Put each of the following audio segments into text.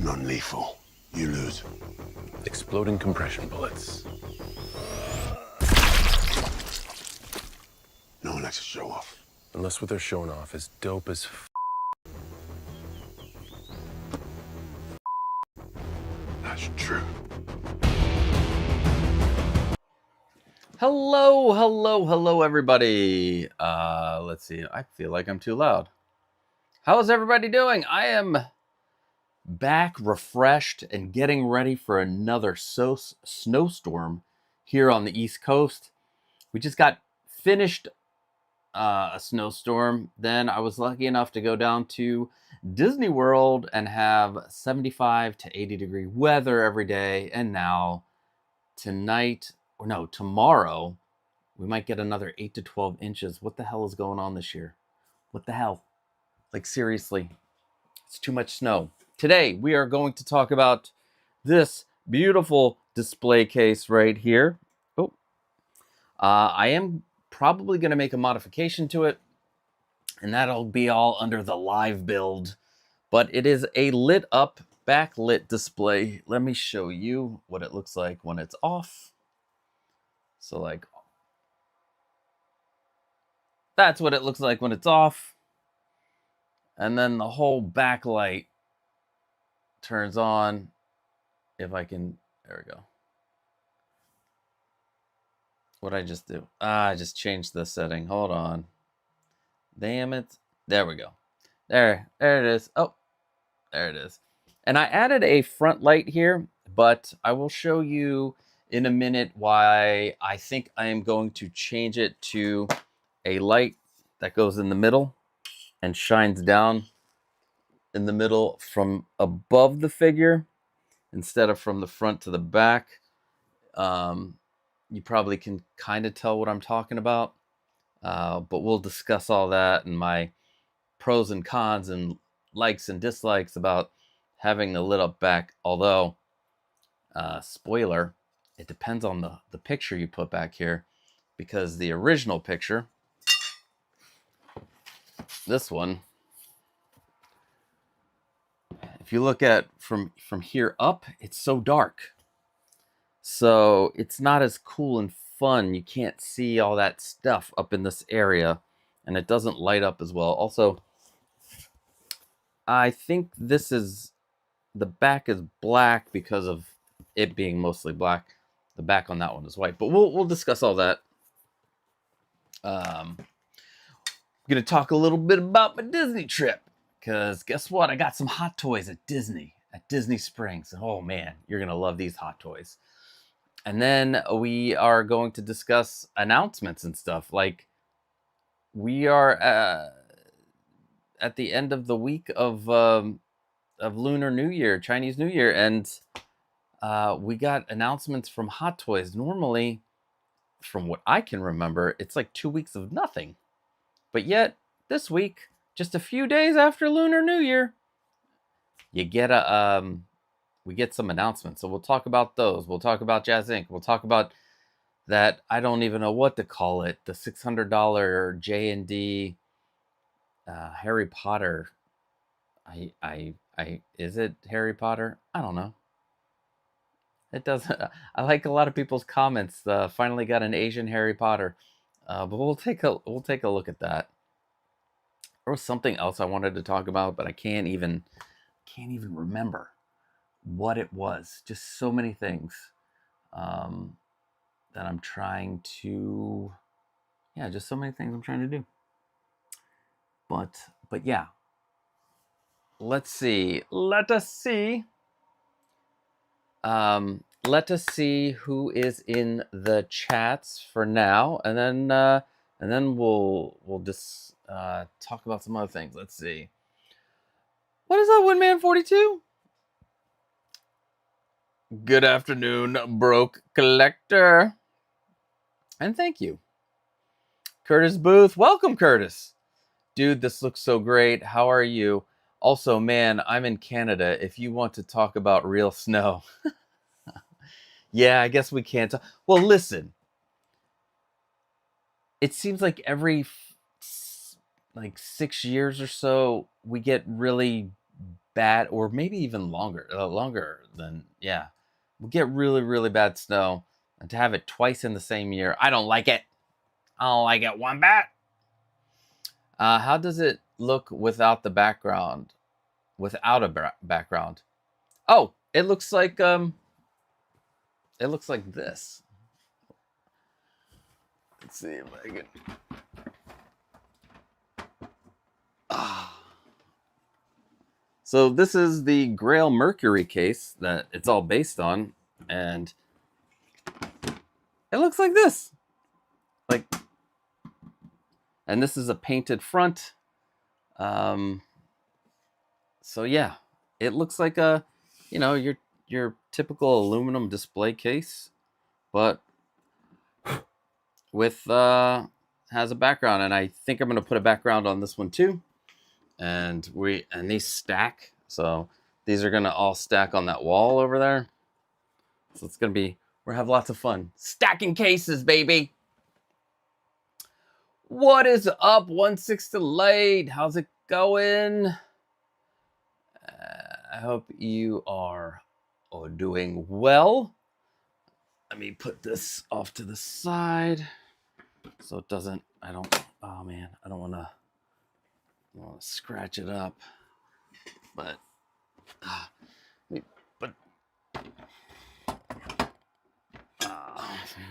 Non-lethal. You lose. Exploding compression bullets. No one likes to show off. Unless what they're showing off is dope as That's true. Hello, everybody. Let's see. I feel like I'm too loud. How's everybody doing? I am back, refreshed, and getting ready for another snowstorm here on the East Coast. We just got finished a snowstorm. Then I was lucky enough to go down to Disney World and have 75 to 80 degree weather every day. And now tomorrow, we might get another 8 to 12 inches. What the hell is going on this year? What the hell? Like, seriously, it's too much snow. Today, we are going to talk about this beautiful display case right here. I am probably going to make a modification to it, and that'll be all under the live build. But it is a lit up, backlit display. Let me show you what it looks like when it's off. So, like, that's what it looks like when it's off. And then the whole backlight turns on. If I can, there we go. What'd I just do? I just changed the setting. Hold on. Damn it. There we go. There it is. Oh, there it is. And I added a front light here, but I will show you in a minute why I think I am going to change it to a light that goes in the middle and shines down in the middle from above the figure instead of from the front to the back. You probably can kind of tell what I'm talking about, but we'll discuss all that and my pros and cons and likes and dislikes about having the lit up back. Although, spoiler, it depends on the picture you put back here, because the original picture, this one, if you look at from here up, it's so dark. So it's not as cool and fun. You can't see all that stuff up in this area, and it doesn't light up as well. Also, I think the back is black because of it being mostly black. The back on that one is white, but we'll discuss all that. I'm gonna talk a little bit about my Disney trip, because guess what? I got some hot toys at Disney Springs. Oh man, you're gonna love these hot toys. And then we are going to discuss announcements and stuff. Like, we are at the end of the week of Lunar New Year, Chinese New Year, and we got announcements from Hot Toys. Normally, from what I can remember, it's like 2 weeks of nothing. But yet, this week, just a few days after Lunar New Year, you get we get some announcements. So we'll talk about those. We'll talk about JazzInc. We'll talk about that, I don't even know what to call it, the $600 J&D Harry Potter. Is it Harry Potter? I don't know. It doesn't. I like a lot of people's comments. Finally got an Asian Harry Potter, but we'll take a look at that. There was something else I wanted to talk about, but I can't even remember what it was. Just so many things that I'm trying to. Yeah, just so many things I'm trying to do. But yeah. Let's see. Let us see who is in the chats for now, and then we'll just talk about some other things. Let's see. What is up, Winman42? Good afternoon, Broke Collector. And thank you. Curtis Booth. Welcome, Curtis. Dude, this looks so great. How are you? Also, man, I'm in Canada. If you want to talk about real snow. Yeah, I guess we can't talk. Well, listen. It seems like every 6 years or so, we get really bad, or maybe even longer than, yeah. We'll get really, really bad snow. And to have it twice in the same year, I don't like it. I don't like it one bit. How does it look without the background? Without a background? Oh, it looks like this. Let's see if I can. So this is the Grail Mercury case that it's all based on, and it looks like this. And this is a painted front. So yeah, it looks like a, your typical aluminum display case, but with has a background, and I think I'm gonna put a background on this one too. And these stack, so these are gonna all stack on that wall over there. So it's gonna be, we're gonna have lots of fun stacking cases, baby. What is up, 1/6 delayed? How's it going? I hope you are all doing well. Let me put this off to the side so it doesn't, oh man, I don't want to scratch it up. But,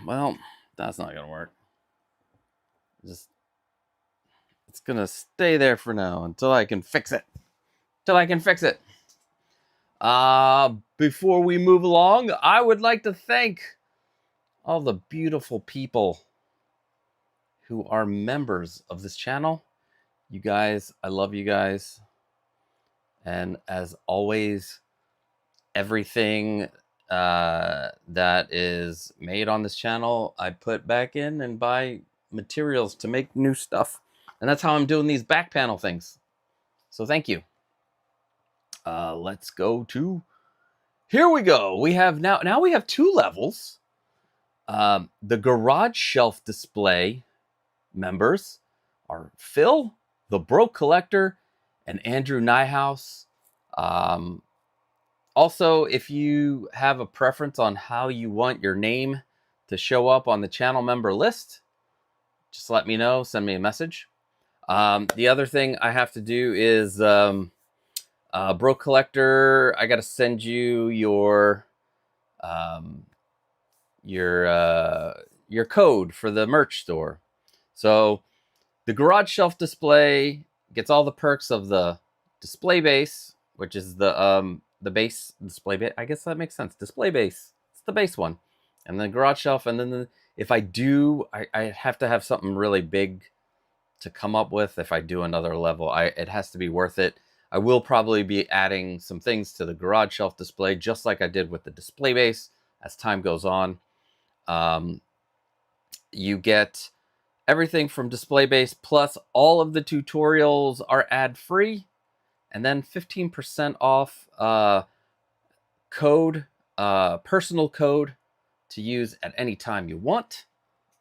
well, that's not going to work. It's going to stay there for now until I can fix it. Before we move along, I would like to thank all the beautiful people who are members of this channel. You guys, I love you guys. And as always, everything that is made on this channel, I put back in and buy materials to make new stuff. And that's how I'm doing these back panel things. So thank you. Let's go to, here we go. We have now we have 2 levels. The garage shelf display members are Phil, the Broke Collector, and Andrew Nyhouse. Also, if you have a preference on how you want your name to show up on the channel member list, just let me know. Send me a message. The other thing I have to do is, Broke Collector, I got to send you your code for the merch store. So the garage shelf display gets all the perks of the display base, which is the base display base. I guess that makes sense. Display base. It's the base one. And then garage shelf. And then if I do, I have to have something really big to come up with. If I do another level, it has to be worth it. I will probably be adding some things to the garage shelf display, just like I did with the display base as time goes on. You get everything from display base, plus all of the tutorials are ad free, and then 15% off code, personal code to use at any time you want.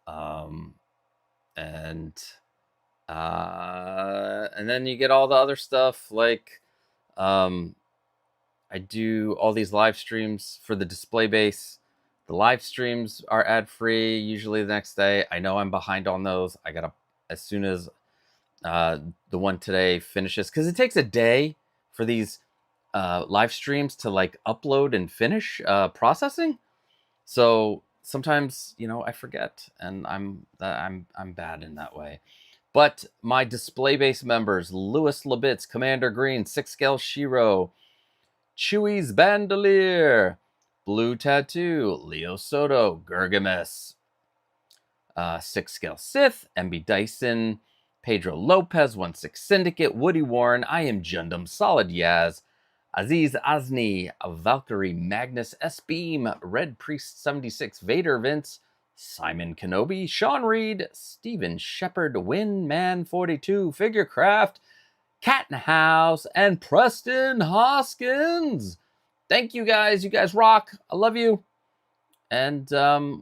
And then you get all the other stuff, like I do all these live streams for the display base. The live streams are ad-free, usually the next day. I know I'm behind on those. I gotta, as soon as the one today finishes, because it takes a day for these live streams to like upload and finish processing. So sometimes, I forget, and I'm bad in that way. But my display base members: Louis Labitz, Commander Green, 6-Scale Shiro, Chewy's Bandolier, Blue Tattoo, Leo Soto, Gurgamus, 6-Scale Sith, MB Dyson, Pedro Lopez, 1/6 Syndicate, Woody Warren, I Am Jundum, Solid Yaz, Aziz Azni, Valkyrie, Magnus, S-Beam, Red Priest 76, Vader Vince, Simon Kenobi, Sean Reed, Steven Shepard, Winman 42, Figurecraft, Cat in the House, and Preston Hoskins. Thank you guys. You guys rock. I love you. And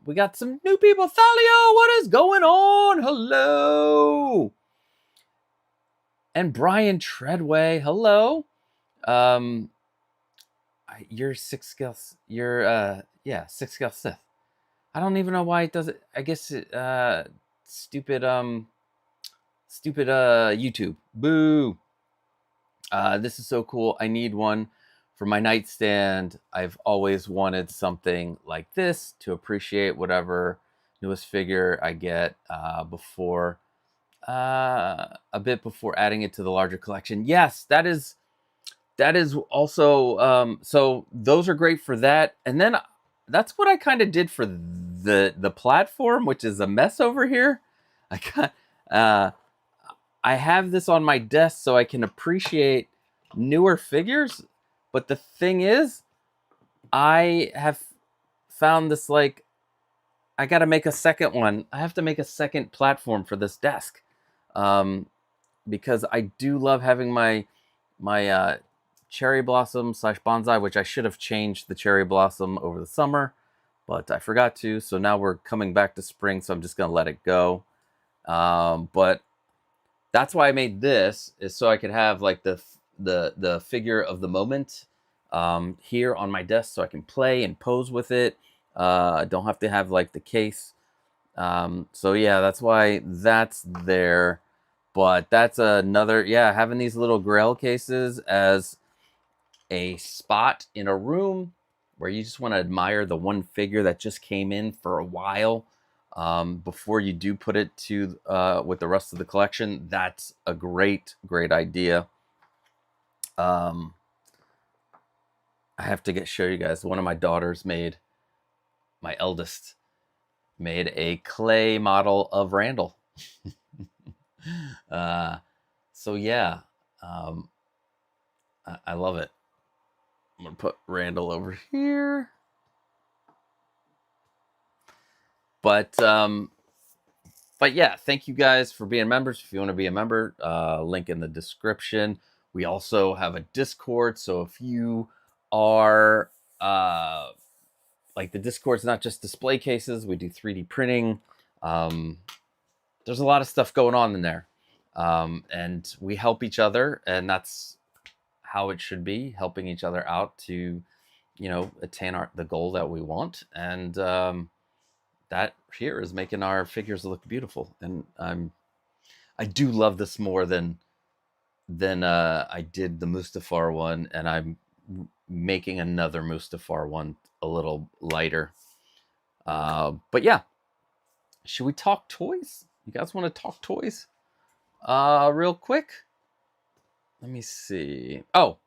we got some new people. Thalio, what is going on? Hello. And Brian Treadway, hello. You're six scale. Yeah, six scale Sith. I don't even know why it does it. I guess it, stupid YouTube. Boo. This is so cool. I need one for my nightstand. I've always wanted something like this to appreciate whatever newest figure I get before a bit before adding it to the larger collection. Yes, that is also so those are great for that. And then that's what I kind of did for the platform, which is a mess over here. I have this on my desk so I can appreciate newer figures, but the thing is, I have found this, like, I got to make a second one. I have to make a second platform for this desk, because I do love having my cherry blossom / bonsai, which I should have changed the cherry blossom over the summer, but I forgot to. So now we're coming back to spring, so I'm just gonna let it go. But that's why I made this, is so I could have like the figure of the moment here on my desk, so I can play and pose with it. Don't have to have like the case. So yeah, that's why that's there. But that's another, yeah, having these little Grail cases as a spot in a room where you just want to admire the one figure that just came in for a while before you do put it to with the rest of the collection. That's a great idea. I have to show you guys. One of my daughters made, my eldest made a clay model of Randall. So yeah, I love it. I'm gonna put Randall over here. But yeah, thank you guys for being members. If you want to be a member, link in the description. We also have a Discord, so if you are like, the Discord's not just display cases, we do 3D printing. There's a lot of stuff going on in there, and we help each other, and that's how it should be, helping each other out to, you know, attain the goal that we want. And that here is making our figures look beautiful. And I do love this more than I did the Mustafar one, and I'm making another Mustafar one a little lighter. But yeah, should we talk toys? You guys want to talk toys? Real quick. Let me see. Oh,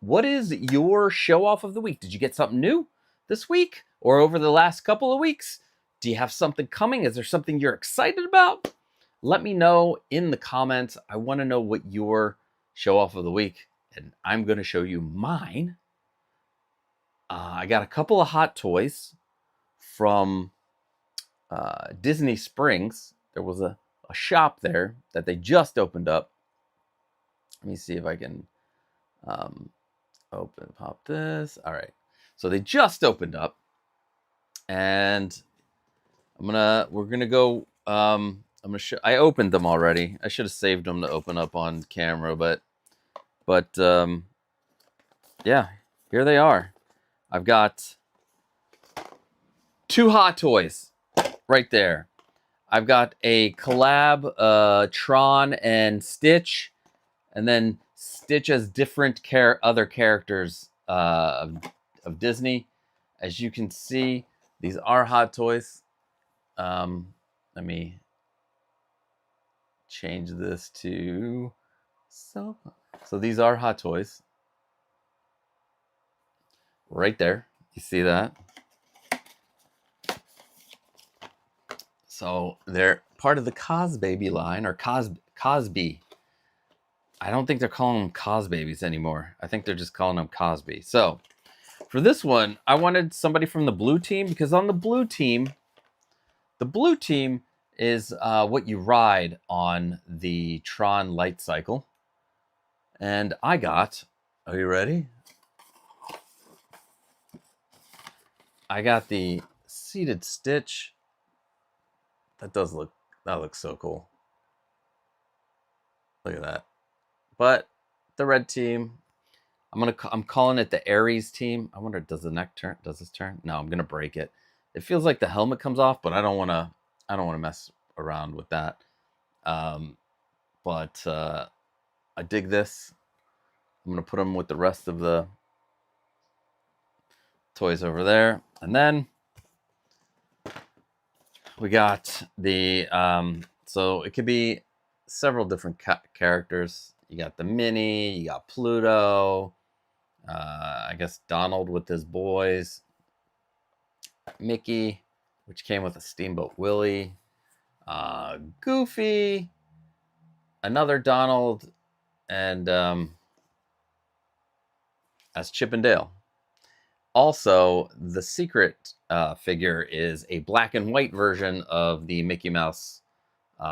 what is your show off of the week? Did you get something new this week or over the last couple of weeks? Do you have something coming? Is there something you're excited about? Let me know in the comments. I want to know what your show off of the week, and I'm going to show you mine. I got a couple of hot toys from Disney Springs. There was a shop there that they just opened up. Let me see if I can pop this. All right. So they just opened up, and we're gonna go, I'm gonna show, I opened them already. I should have saved them to open up on camera, but yeah, here they are. I've got 2 hot toys right there. I've got a collab, Tron and Stitch, and then Stitch as different other characters of Disney. As you can see, these are hot toys. Let me change this to so these are hot toys right there. You see that? So they're part of the Cosbaby line, or Cosby. I don't think they're calling them Cosbabies anymore. I think they're just calling them Cosby. So for this one, I wanted somebody from the blue team, because on the blue team is what you ride on the Tron light cycle. And I got, are you ready? I got the seated Stitch. That looks so cool. Look at that. But the red team. I'm calling it the Aries team. I wonder, does the neck turn? Does this turn? No, I'm gonna break it. It feels like the helmet comes off, but I don't want to mess around with that. But I dig this. I'm gonna put them with the rest of the toys over there, and then we got the so it could be several different characters. You got the Mini, you got Pluto, I guess Donald with his boys, Mickey, which came with a Steamboat Willie, Goofy, another Donald, and as Chip and Dale. Also, the secret figure is a black and white version of the Mickey Mouse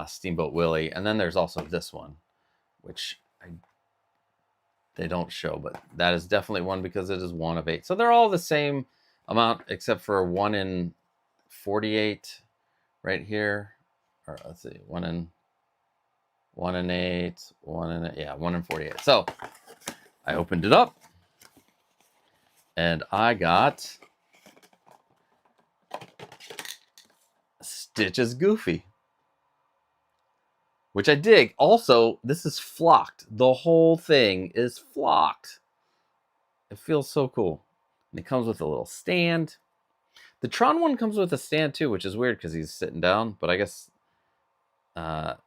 Steamboat Willie. And then there's also this one, which they don't show, but that is definitely one because it is 1 of 8. So they're all the same amount except for 1 in 48 right here. Or let's see, 1 in 8, 1 in 48. So I opened it up. And I got Stitch as Goofy, which I dig. Also, this is flocked. The whole thing is flocked. It feels so cool. And it comes with a little stand. The Tron one comes with a stand too, which is weird because he's sitting down. But I guess,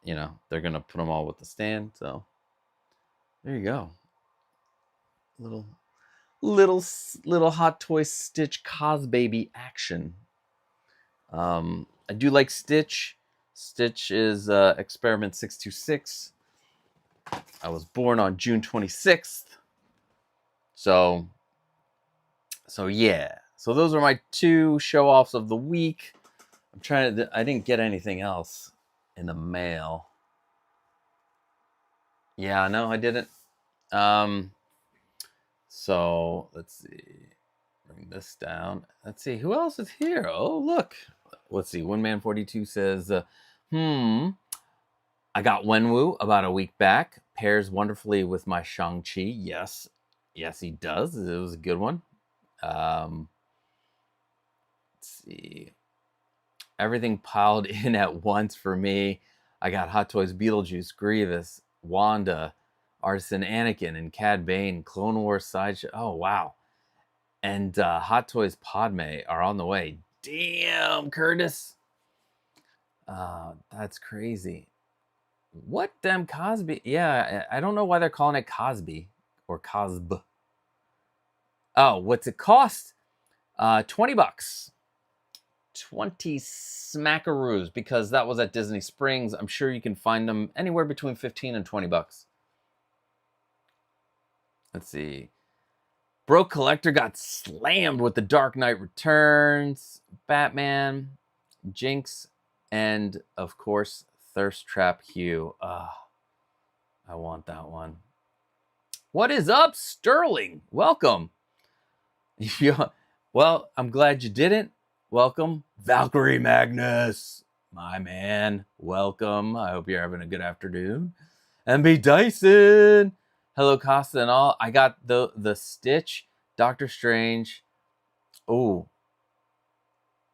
you know, they're going to put them all with the stand. So there you go. Little Hot Toy Stitch Cosbaby action. I do like Stitch. Stitch is Experiment 626. I was born on June 26th. So yeah. So those are my 2 show-offs of the week. I'm trying to... I didn't get anything else in the mail. Yeah, no, I didn't. So let's see, bring this down. Let's see, who else is here? Oh, look. Let's see, Winman42 says, I got Wenwu about a week back. Pairs wonderfully with my Shang-Chi. Yes, he does. It was a good one. Let's see. Everything piled in at once for me. I got Hot Toys Beetlejuice, Grievous, Wanda, Artisan Anakin, and Cad Bane, Clone Wars Sideshow. Oh, wow. And Hot Toys Padme are on the way. Damn, Curtis. That's crazy. What damn Cosby? Yeah, I don't know why they're calling it Cosby or Cosb. Oh, what's it cost? $20. 20 smackaroos, because that was at Disney Springs. I'm sure you can find them anywhere between 15 and 20 bucks. Let's see. Bro Collector got slammed with The Dark Knight Returns, Batman, Jinx, and of course, Thirst Trap Hugh. I want that one. What is up, Sterling? Welcome. Well, I'm glad you didn't. Welcome. Valkyrie Magnus, my man. Welcome. I hope you're having a good afternoon. MB Dyson. Hello, Costa and all. I got the Stitch, Doctor Strange. Oh,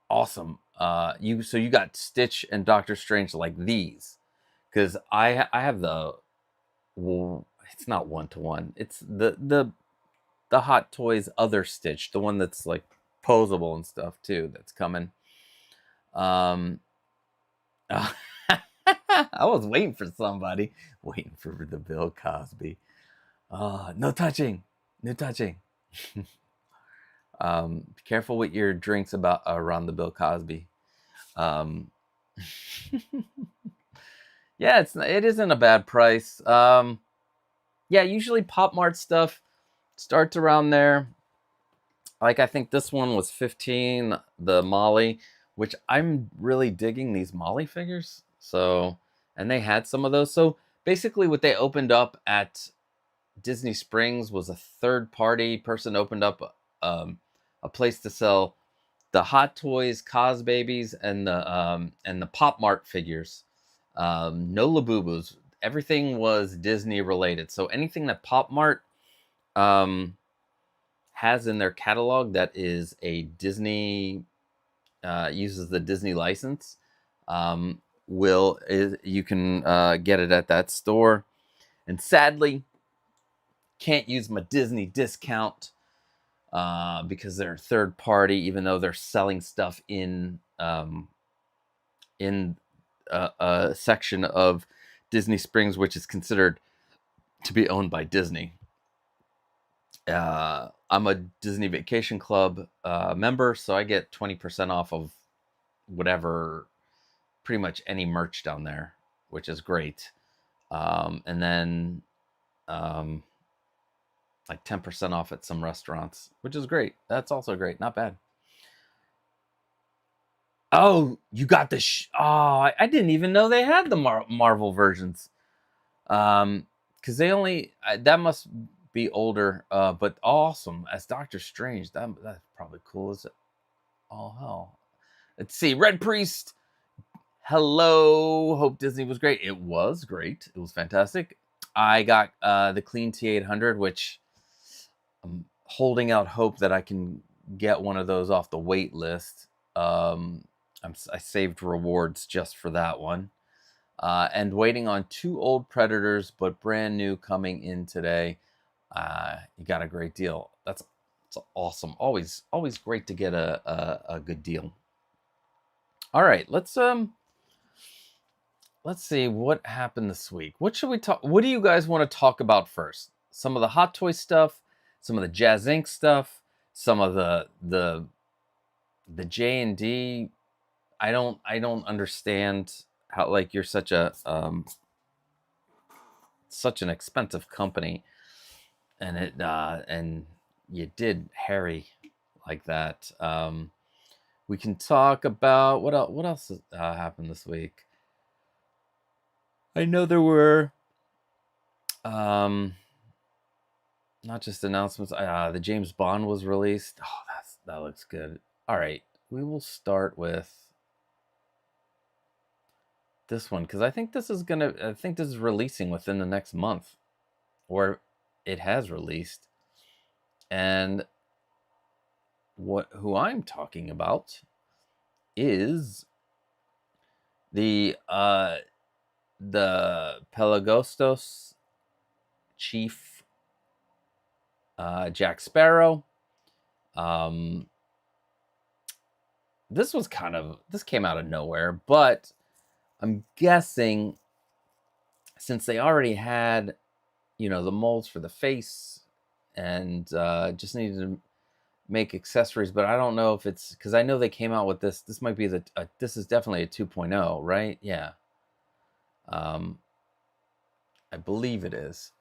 awesome. So you got Stitch and Doctor Strange like these, because I have the, well, it's not 1-to-1. It's the Hot Toys other Stitch, the one that's like posable and stuff too. That's coming. I was waiting for somebody, waiting for the Bill Cosby. No touching. No touching. Be careful with your drinks around the Bill Cosby. Yeah, it isn't a bad price. Yeah, usually Pop Mart stuff starts around there. Like, I think this one was 15, the Molly, which I'm really digging these Molly figures. So, and they had some of those. So basically what they opened up at Disney Springs was a third-party person opened up a place to sell the Hot Toys, Cosbabies, and the Pop Mart figures. No Labubu's. everything was Disney related. So anything that Pop Mart has in their catalog that is a Disney, uses the Disney license, you can get it at that store. And sadly, can't use my Disney discount because they're third party, even though they're selling stuff in a section of Disney Springs, which is considered to be owned by Disney. I'm a Disney Vacation Club member, so I get 20% off of whatever, pretty much any merch down there, which is great. And then like 10% off at some restaurants, which is great. That's also great. Not bad. Oh, you got the I didn't even know they had the Marvel versions. Because they only that must be older. But awesome as Doctor Strange. That's probably cool. Is it? Oh hell. Let's see. Red Priest. Hello. Hope Disney was great. It was great. It was fantastic. I got the Clean T800, which I'm holding out hope that I can get one of those off the wait list. I saved rewards just for that one. And waiting on 2 old Predators, but brand new coming in today. You got a great deal. That's awesome. Always great to get a good deal. All right, let's see what happened this week. What should we talk? What do you guys want to talk about first? Some of the Hot Toy stuff, some of the JazzInc stuff, some of the J&D. I don't understand how, like, you're such an expensive company, and and you did Harry like that. We can talk about what else happened this week. I know there were not just announcements. The James Bond was released. Oh, that looks good. All right, we will start with this one because I think this is releasing within the next month, or it has released. And who I'm talking about is the Pelagostos chief, Jack Sparrow. This came out of nowhere, but I'm guessing since they already had, the molds for the face and just needed to make accessories, but I don't know if it's because I know they came out with this. This might be this is definitely a 2.0, right? Yeah. I believe it is.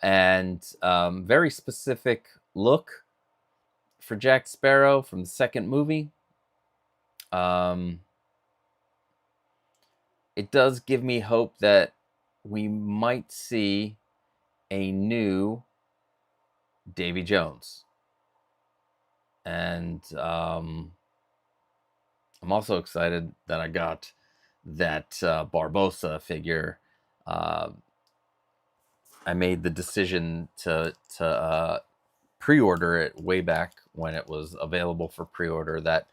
And very specific look for Jack Sparrow from the second movie. It does give me hope that we might see a new Davy Jones. And I'm also excited that I got that Barbossa figure. I made the decision to pre-order it way back when it was available for pre-order. That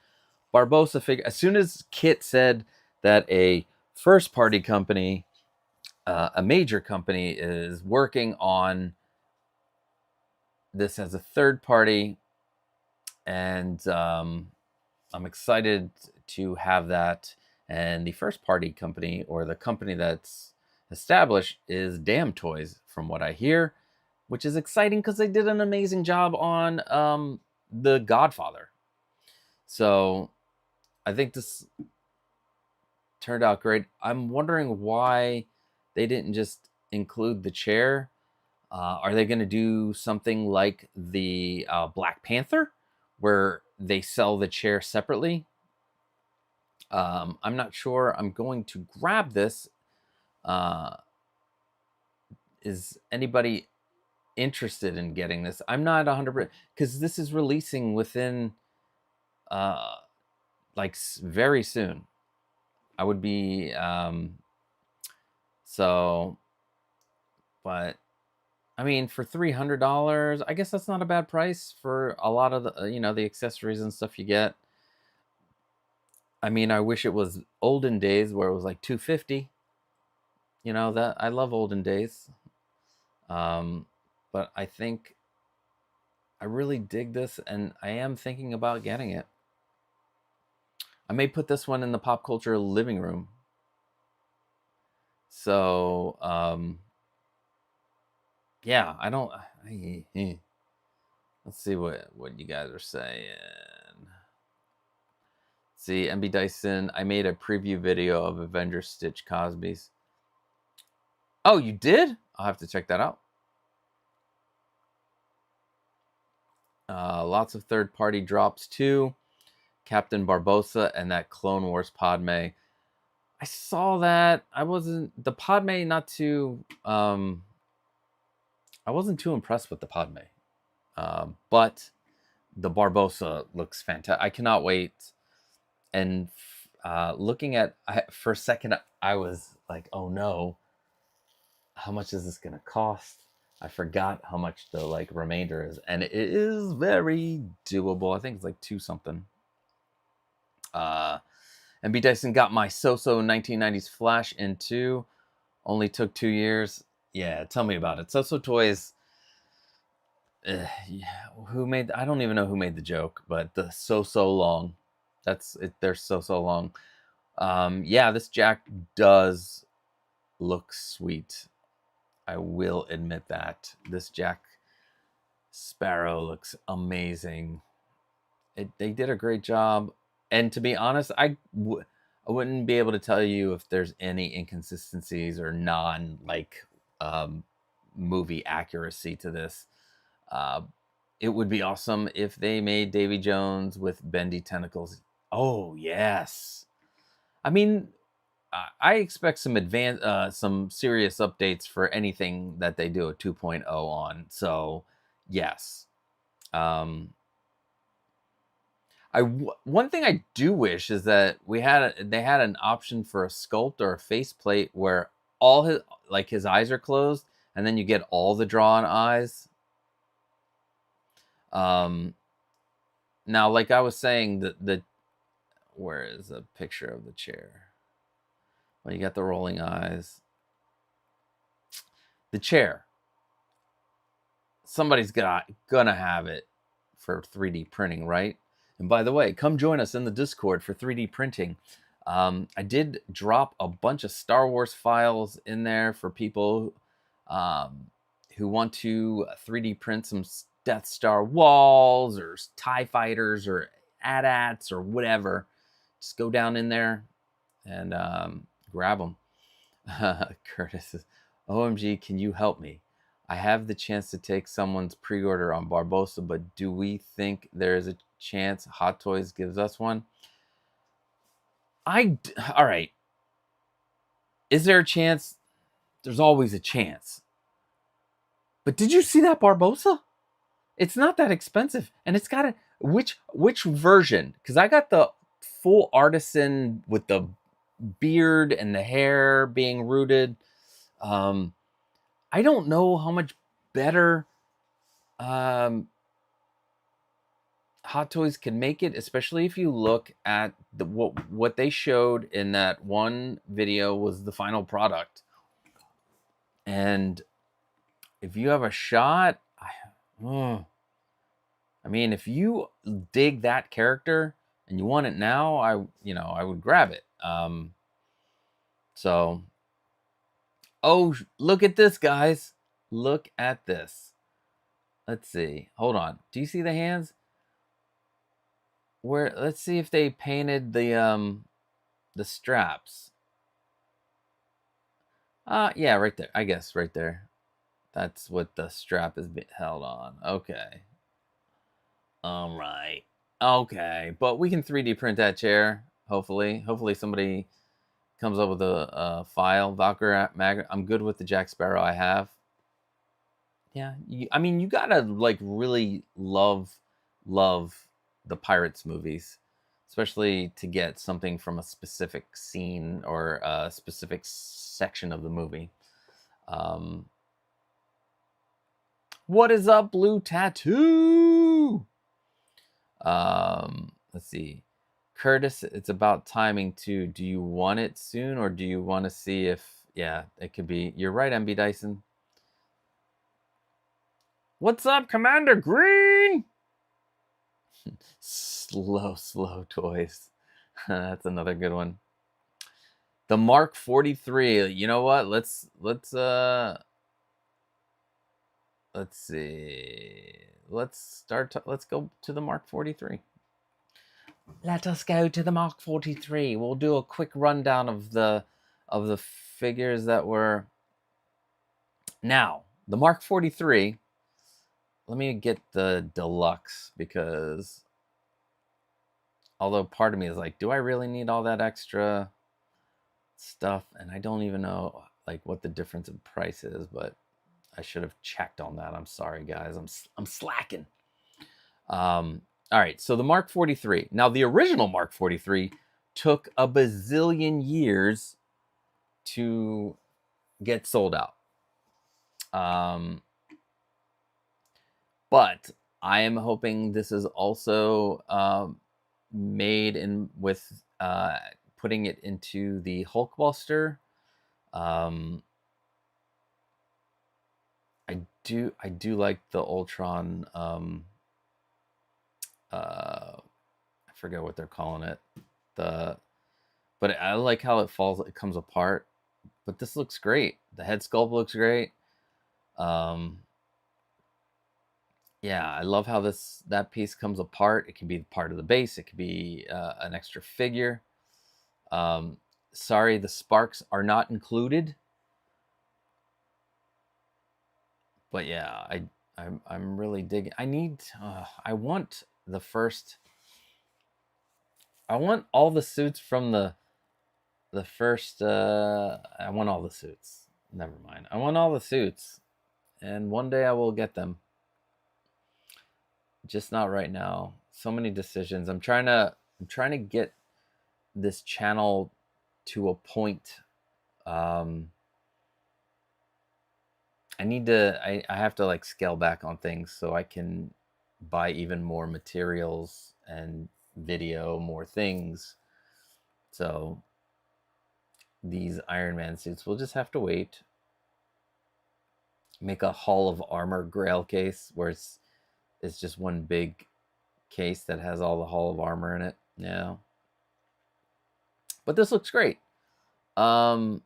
Barbossa figure, as soon as Kit said that a first-party company, a major company, is working on this as a third party, and I'm excited to have that. And the first-party company, or the company that's established, is Damn Toys, from what I hear, which is exciting because they did an amazing job on The Godfather. So I think this turned out great. I'm wondering why they didn't just include the chair. Are they going to do something like the Black Panther, where they sell the chair separately? I'm not sure. I'm going to grab this. Is anybody interested in getting this? I'm not 100% because this is releasing within very soon. I would be so But I mean, for $300, I guess that's not a bad price for a lot of the the accessories and stuff you get. I mean, I wish it was olden days where it was like 250. That I love olden days. But I think I really dig this, and I am thinking about getting it. I may put this one in the pop culture living room. So, yeah, I don't. Let's see what you guys are saying. See, MB Dyson, I made a preview video of Avenger Stitch Cosby's. Oh, you did? I'll have to check that out. Lots of third-party drops too. Captain Barbossa and that Clone Wars Padme. I saw that. I wasn't the Padme not too. I wasn't too impressed with the Padme, but the Barbossa looks fantastic. I cannot wait. And looking at for a second, I was like, "Oh no, how much is this gonna cost?" I forgot how much the remainder is, and it is very doable. I think it's like 2 something. And B Dyson got my So-So 1990s Flash in too. Only took 2 years. Yeah, tell me about it. So-So Toys. Yeah, who made? I don't even know who made the joke, but the so long. That's it. They're so long. Yeah, this Jack does look sweet. I will admit that this Jack Sparrow looks amazing. They did a great job, and to be honest, I wouldn't be able to tell you if there's any inconsistencies or non movie accuracy to this. It would be awesome if they made Davy Jones with bendy tentacles. Oh yes, I mean, I expect some some serious updates for anything that they do a 2.0 on. So yes, one thing I do wish is that they had an option for a sculpt or a faceplate where all his eyes are closed, and then you get all the drawn eyes. Now, like I was saying, the where is a picture of the chair? Well, you got the rolling eyes. The chair. Somebody's gonna have it for 3D printing, right? And by the way, come join us in the Discord for 3D printing. I did drop a bunch of Star Wars files in there for people who want to 3D print some Death Star walls or TIE fighters or AT-ATs or whatever. Just go down in there and grab them. Curtis says, OMG, can you help me? I have the chance to take someone's pre-order on Barbossa, but do we think there is a chance Hot Toys gives us one? All right. Is there a chance? There's always a chance. But did you see that Barbossa? It's not that expensive, and it's got which version? Because I got the full artisan with the beard and the hair being rooted. I don't know how much better Hot Toys can make it, especially if you look at what they showed in that one video was the final product. And if you have a shot, I mean, if you dig that character and you want it now, I would grab it. So, oh, look at this, guys. Look at this. Let's see. Hold on. Do you see the hands? Let's see if they painted the straps. Yeah, right there. I guess right there. That's what the strap is held on. Okay. All right. Okay, but we can 3D print that chair. Hopefully somebody comes up with a file. Valkyrie Mag. I'm good with the Jack Sparrow I have. Yeah, I mean, you gotta really love the Pirates movies, especially to get something from a specific scene or a specific section of the movie. What is up, Blue Tattoo? Let's see. Curtis, it's about timing too. Do you want it soon, or do you want to see if... Yeah, it could be. You're right, MB Dyson. What's up, Commander Green? Slow toys. That's another good one. The Mark 43. You know what? Let's see. Let's go to the Mark 43. Let us go to the Mark 43. We'll do a quick rundown of the figures that were... Now, the Mark 43. Let me get the deluxe, because although part of me is like, do I really need all that extra stuff? And I don't even know like what the difference in price is, but I should have checked on that. I'm sorry, guys. I'm slacking. All right, so the Mark 43. Now, the original Mark 43 took a bazillion years to get sold out. But I am hoping this is also made in with putting it into the Hulkbuster. I do like the Ultron. I forget what they're calling it. But I like how it comes apart. But this looks great. The head sculpt looks great. Yeah, I love how that piece comes apart. It can be part of the base. It could be an extra figure. Sorry, the sparks are not included. But yeah, I'm really digging. I want the first. I want all the suits from the first. I want all the suits. Never mind. I want all the suits, and one day I will get them. Just not right now. So many decisions. I'm trying to get this channel to a point. I have to like scale back on things so I can buy even more materials and video, more things. So these Iron Man suits will just have to wait. Make a Hall of Armor Grail case where it's just one big case that has all the Hall of Armor in it. Yeah. But this looks great. Let's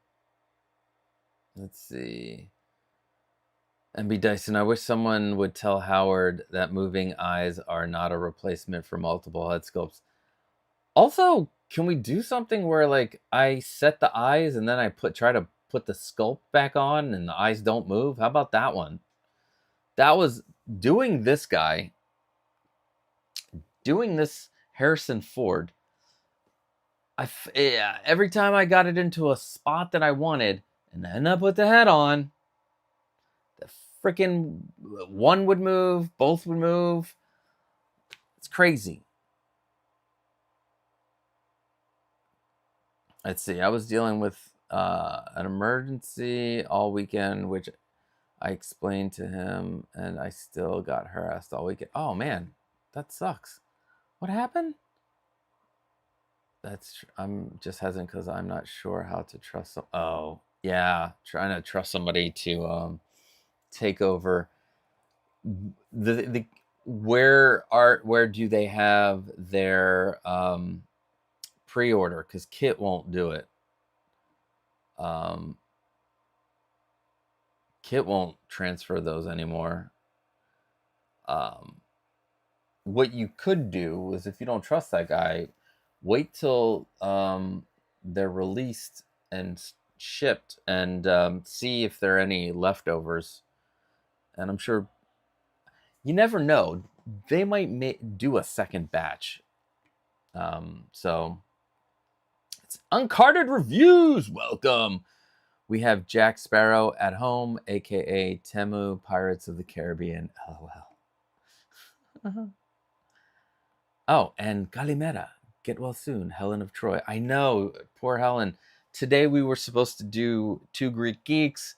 see. MB Dyson, I wish someone would tell Howard that moving eyes are not a replacement for multiple head sculpts. Also, can we do something where like I set the eyes and then I try to put the sculpt back on and the eyes don't move? How about that one? That was doing this guy. Doing this Harrison Ford. Every time I got it into a spot that I wanted, and then I put the head on, the freaking one would move, both would move. It's crazy. Let's see. I was dealing with an emergency all weekend, which I explained to him, and I still got harassed all weekend. Oh man, that sucks. What happened? I'm just hesitant because I'm not sure how to trust them. Oh yeah, trying to trust somebody to take over. Where do they have their pre-order? Because Kit won't do it. Kit won't transfer those anymore. What you could do is, if you don't trust that guy, wait till they're released and shipped, and see if there are any leftovers. And I'm sure, you never know, they might do a second batch. So it's Uncarded Reviews. Welcome. We have Jack Sparrow at home, aka Temu, Pirates of the Caribbean. LOL. Oh, and Calimera. Get well soon, Helen of Troy. I know, poor Helen. Today we were supposed to do 2 Greek Geeks.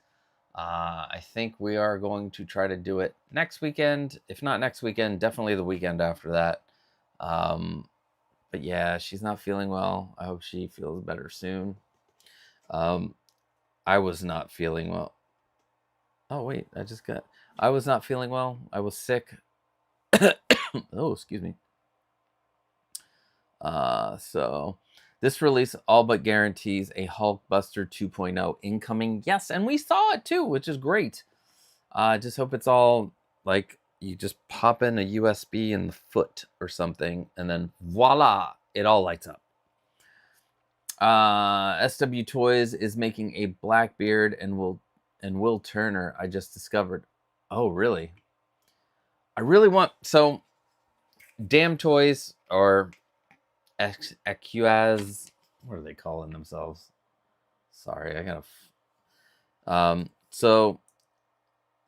I think we are going to try to do it next weekend. If not next weekend, definitely the weekend after that. But yeah, she's not feeling well. I hope she feels better soon. I was not feeling well. Oh, wait, I was not feeling well. I was sick. Oh, excuse me. So this release all but guarantees a Hulkbuster 2.0 incoming. Yes, and we saw it too, which is great. I just hope it's all like you just pop in a USB in the foot or something, and then voila, it all lights up. SW Toys is making a Blackbeard and Will Turner. I just discovered. Oh, really? I really want Damn Toys or EQAZ. What are they calling themselves? Sorry, I gotta. So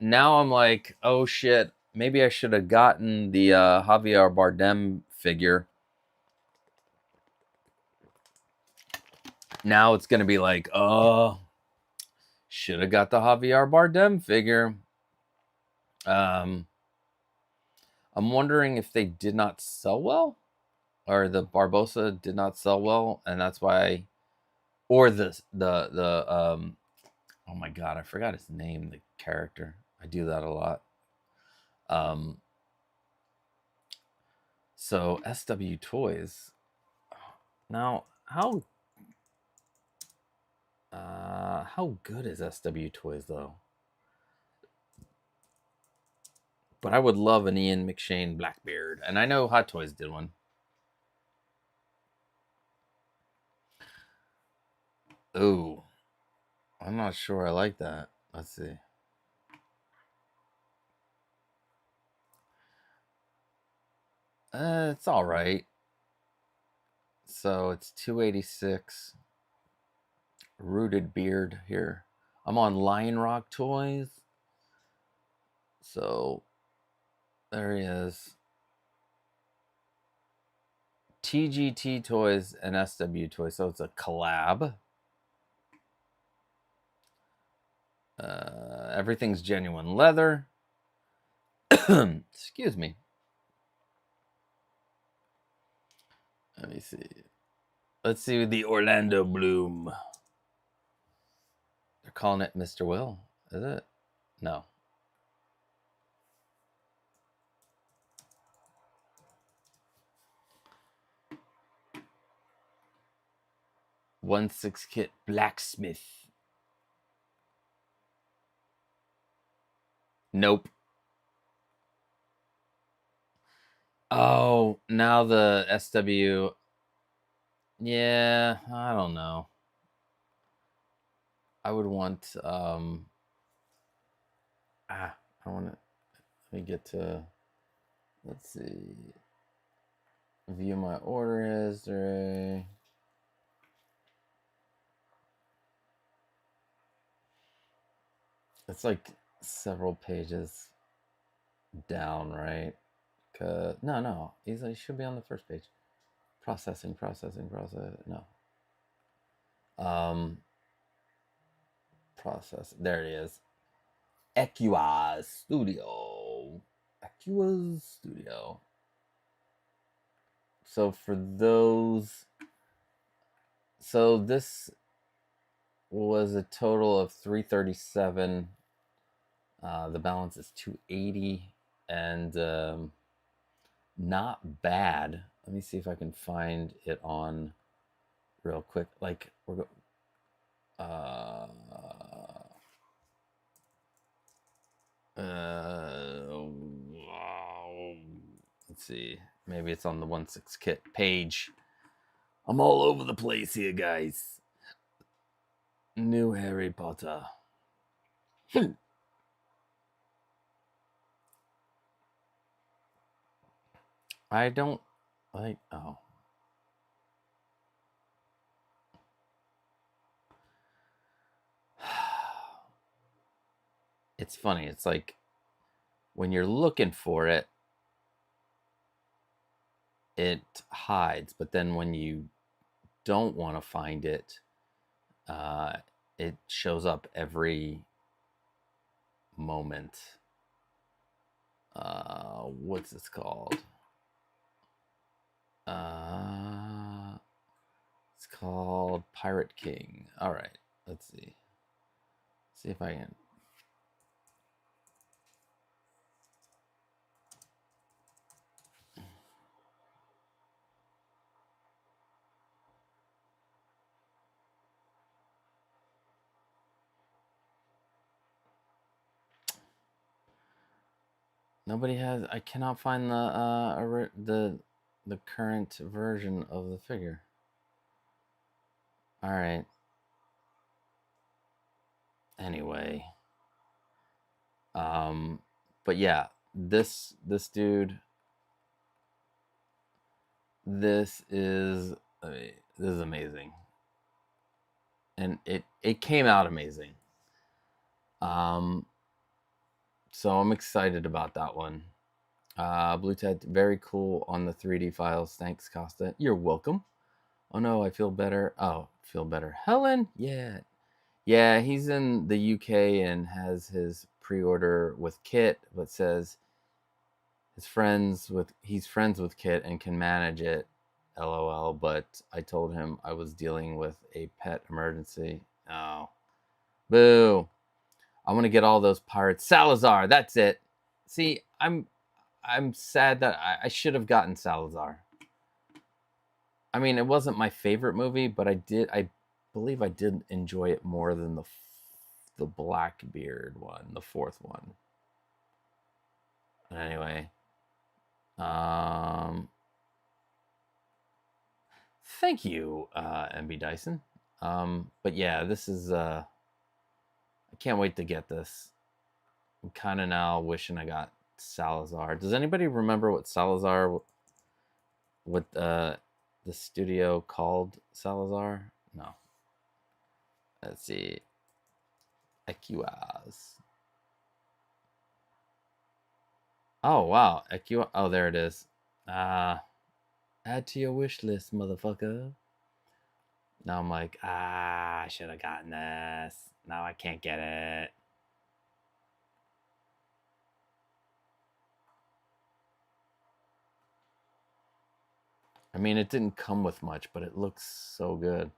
now I'm like, oh shit, maybe I should have gotten the Javier Bardem figure. Now it's gonna be like, oh, should have got the Javier Bardem figure. I'm wondering if they did not sell well, or the Barbosa did not sell well, and that's why, or the oh my god, I forgot his name, the character. I do that a lot. So SW Toys. Now, how good is SW Toys though? But I would love an Ian McShane Blackbeard, and I know Hot Toys did one. Ooh, I'm not sure I like that. Let's see. It's all right. So it's 286. Rooted beard here. I'm on Lion Rock Toys. So there he is. TGT Toys and SW Toys. So it's a collab. Everything's genuine leather. Excuse me. Let me see. Let's see the Orlando Bloom. They're calling it Mr. Will, is it? No. One 6 kit blacksmith. Nope. Oh, now the SW. Yeah, I don't know. I would want I want to, let me get to, let's see, view my order history. It's like several pages down, right? No, he should be on the first page. Processing. No. Process. There it is. EQAZ Studio. So for those, so this was a total of 337. The balance is 280, and not bad. Let me see if I can find it on real quick. Like we're let's see. Maybe it's on the 1/6 kit page. I'm all over the place here, guys. New Harry Potter. I don't like. Oh. It's funny. It's like when you're looking for it, it hides. But then when you don't want to find it, it shows up every moment. What's this called? It's called Pirate King. All right, let's see. See if I can. Nobody has. I cannot find the current version of the figure. All right. Anyway, but yeah, this dude. This is amazing, and it came out amazing. So I'm excited about that one. Blue Ted, very cool on the 3D files. Thanks, Costa. You're welcome. Oh no, I feel better. Oh, feel better. Helen, yeah, he's in the UK and has his pre-order with Kit, but says he's friends with Kit and can manage it. LOL. But I told him I was dealing with a pet emergency. Oh, boo. I want to get all those pirates. Salazar, that's it. See, I'm sad that I should have gotten Salazar. I mean, it wasn't my favorite movie, but I believe I did enjoy it more than the Blackbeard one, the fourth one. But anyway, thank you, MB Dyson. But yeah, this is I can't wait to get this. I'm kind of now wishing I got Salazar. Does anybody remember what the studio called Salazar? No. Let's see. Equaz. Oh wow, Equa. Oh, there it is. Add to your wish list, motherfucker. Now I'm like, I should have gotten this. Now I can't get it. I mean, it didn't come with much, but it looks so good.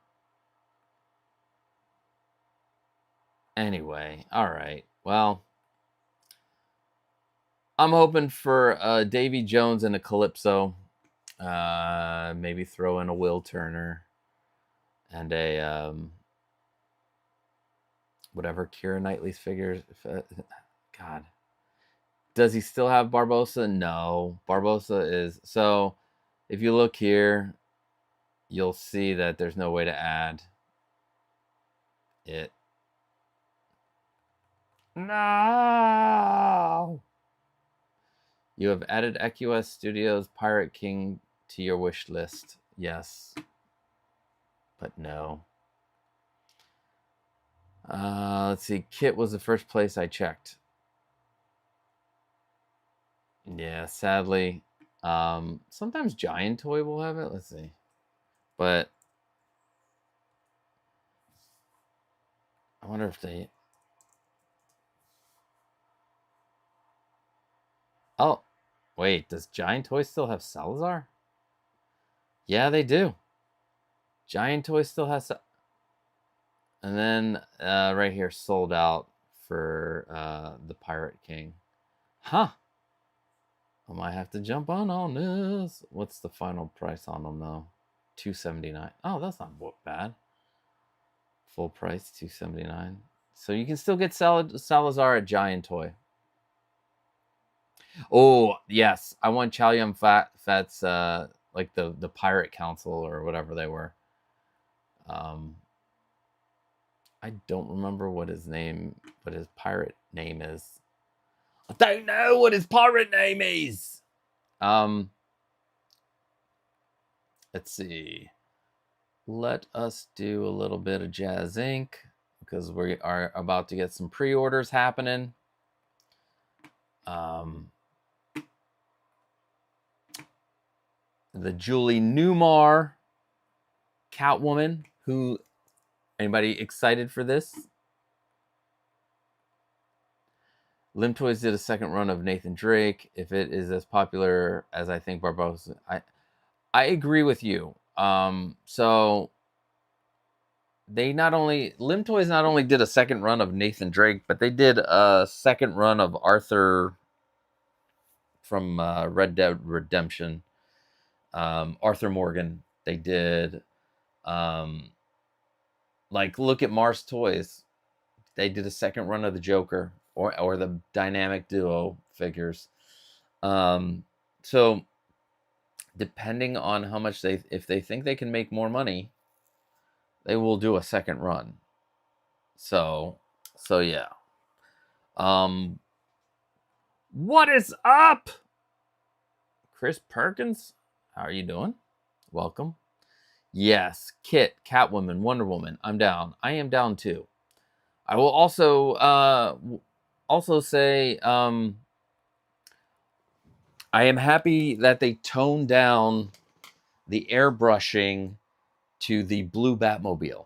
Anyway, all right. Well, I'm hoping for Davy Jones and a Calypso. Maybe throw in a Will Turner and a whatever Keira Knightley's figures. God, does he still have Barbosa? No, Barbosa is so. If you look here, you'll see that there's no way to add it. No. You have added EQS Studios Pirate King to your wish list. Yes. But no. Let's see. Kit was the first place I checked. Yeah, sadly. Sometimes Giant Toy will have it. Let's see. But I wonder if they... Oh, wait. Does Giant Toy still have Salazar? Yeah, they do. Giant Toy still has... And then right here, sold out for the Pirate King. Huh. I might have to jump on this. What's the final price on them, though? $279. Oh, that's not bad. Full price, $279. So you can still get Salazar at Giant Toy. Oh, yes. I want Chow Yum Fat's, like the Pirate Council or whatever they were. I don't remember what his pirate name is. I don't know what his pirate name is. Let's see. Let us do a little bit of JazzInc because we are about to get some pre-orders happening. The Julie Newmar Catwoman. Who? Anybody excited for this? Lim Toys did a second run of Nathan Drake. If it is as popular as I think Barbosa, I agree with you. So Lim Toys not only did a second run of Nathan Drake, but they did a second run of Arthur from Red Dead Redemption. Arthur Morgan. They did look at Mars Toys. They did a second run of the Joker or the dynamic duo figures. So depending on how much if they think they can make more money, they will do a second run. So yeah. What is up? Chris Perkins, how are you doing? Welcome. Yes, Kit, Catwoman, Wonder Woman. I'm down. I am down too. I will also say I am happy that they toned down the airbrushing to the blue Batmobile.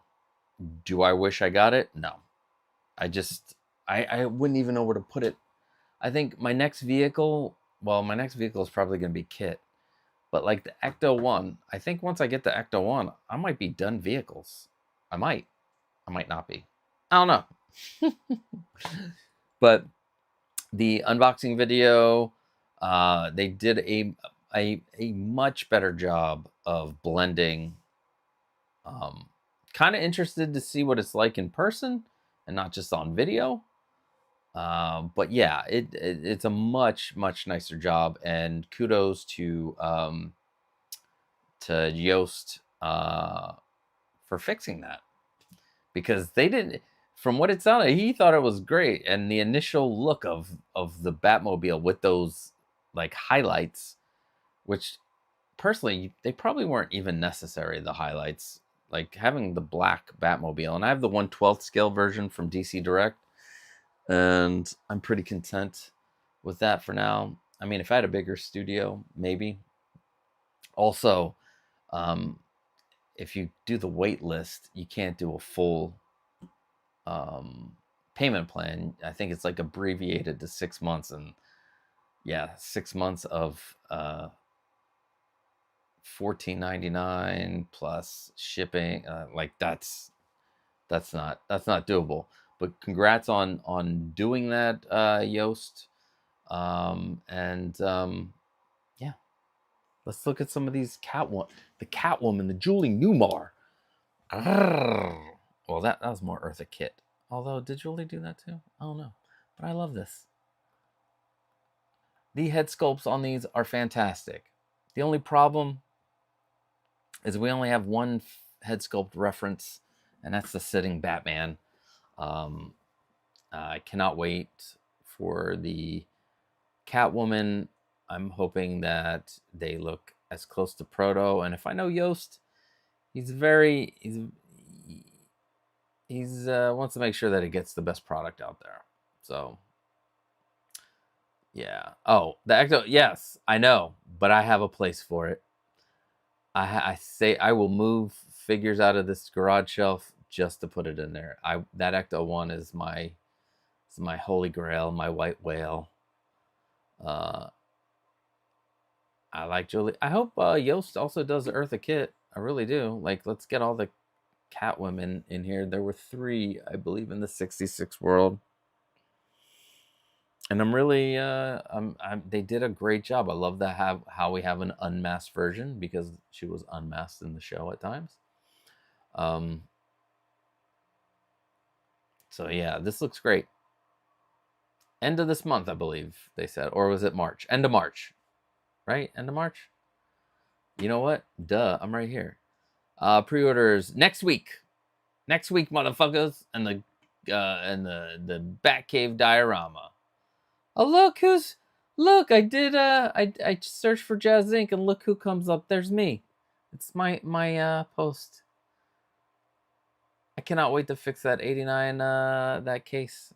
Do I wish I got it? No. I wouldn't even know where to put it. I think my next vehicle is probably going to be Kit. But like the Ecto 1, I think once I get the Ecto 1, I might be done vehicles. I might not be. I don't know. But the unboxing video, they did a much better job of blending. Kind of interested to see what it's like in person and not just on video. But yeah, it's a much nicer job, and kudos to Yoast for fixing that, because they didn't. From what it sounded, he thought it was great, and the initial look of the Batmobile with those like highlights, which personally they probably weren't even necessary. The highlights, like having the black Batmobile, and I have the 1/12 scale version from DC Direct. And I'm pretty content with that for now. I mean, if I had a bigger studio, maybe. Also, if you do the wait list, you can't do a full payment plan. I think it's like abbreviated to 6 months. And yeah, 6 months of $14.99 plus shipping. Like that's not doable. But congrats on doing that, Yoast. Yeah, let's look at some of these the Catwoman, the Julie Newmar. Well, that was more Eartha Kitt. Although, did Julie do that too? I don't know. But I love this. The head sculpts on these are fantastic. The only problem is we only have one head sculpt reference, and that's the sitting Batman. I cannot wait for the Catwoman. I'm hoping that they look as close to Proto. And if I know Yoast, he wants to make sure that he gets the best product out there. So yeah. Oh, the Ecto. Yes, I know, but I have a place for it. I say I will move figures out of this garage shelf just to put it in there. That Ecto 1 is my holy grail, my white whale. I like Julie. I hope Yoast also does Eartha Kitt. I really do. Like, let's get all the Catwomen in here. There were 3, I believe, in the 66 world. And I'm really, they did a great job. I love that how we have an unmasked version, because she was unmasked in the show at times. So yeah, this looks great. End of this month, I believe they said, or was it March? End of March, right? End of March. You know what? Duh, I'm right here. Pre-orders next week, motherfuckers, and the Batcave diorama. Oh, look, I did, I searched for JazzInc, and look who comes up. There's me. It's my post. I cannot wait to fix that 89, that case.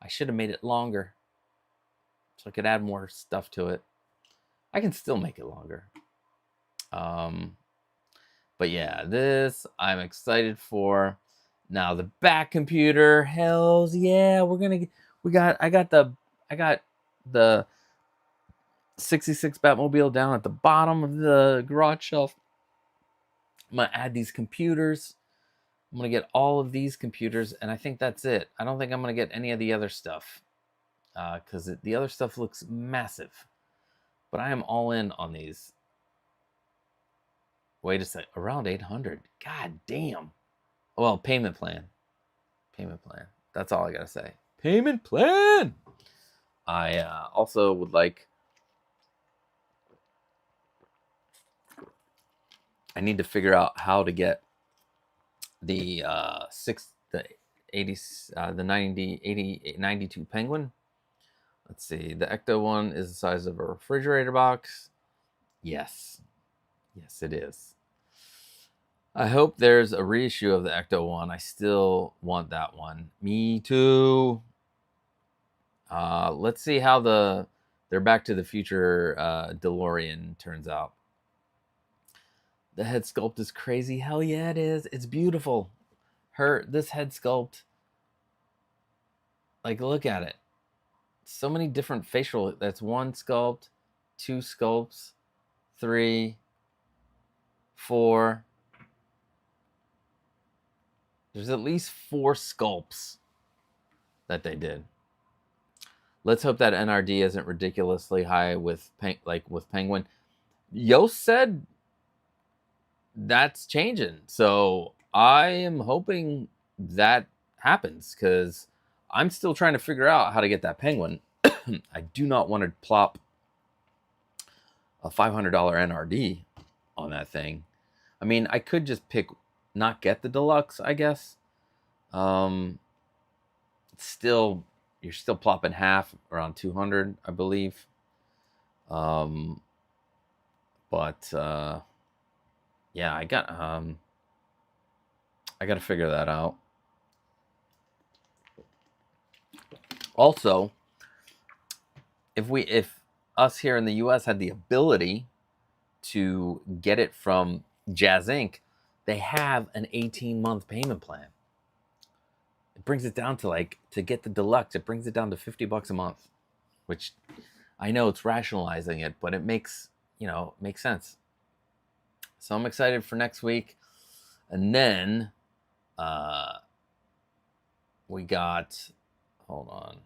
I should have made it longer, so I could add more stuff to it. I can still make it longer. But yeah, this I'm excited for. Now the back computer, hells yeah, I got I got the 66 Batmobile down at the bottom of the garage shelf. I'm going to add these computers. I'm going to get all of these computers, and I think that's it. I don't think I'm going to get any of the other stuff because the other stuff looks massive. But I am all in on these. Wait a sec. Around 800. God damn. Well, payment plan. Payment plan. That's all I got to say. Payment plan. I also would like... I need to figure out how to get the 92 Penguin. Let's see. The Ecto one is the size of a refrigerator box. Yes. Yes, it is. I hope there's a reissue of the Ecto one. I still want that one. Me too. Let's see how their Back to the Future DeLorean turns out. The head sculpt is crazy. Hell yeah, it is. It's beautiful. This head sculpt, like, look at it. So many different facial. That's 1 sculpt, 2 sculpts, 3, 4. There's at least 4 sculpts that they did. Let's hope that NRD isn't ridiculously high with Penguin. Yost said that's changing, so I am hoping that happens because I'm still trying to figure out how to get that Penguin. I do not want to plop a $500 NRD on that thing. I mean, I could just not get the deluxe, I guess. You're still plopping half, around 200, I believe. Yeah, I got to figure that out. Also, if us here in the US had the ability to get it from JazzInc, they have an 18-month payment plan. It brings it down to to get the deluxe, it brings it down to $50 a month, which I know it's rationalizing it, but it makes sense. So I'm excited for next week. And then we got, hold on.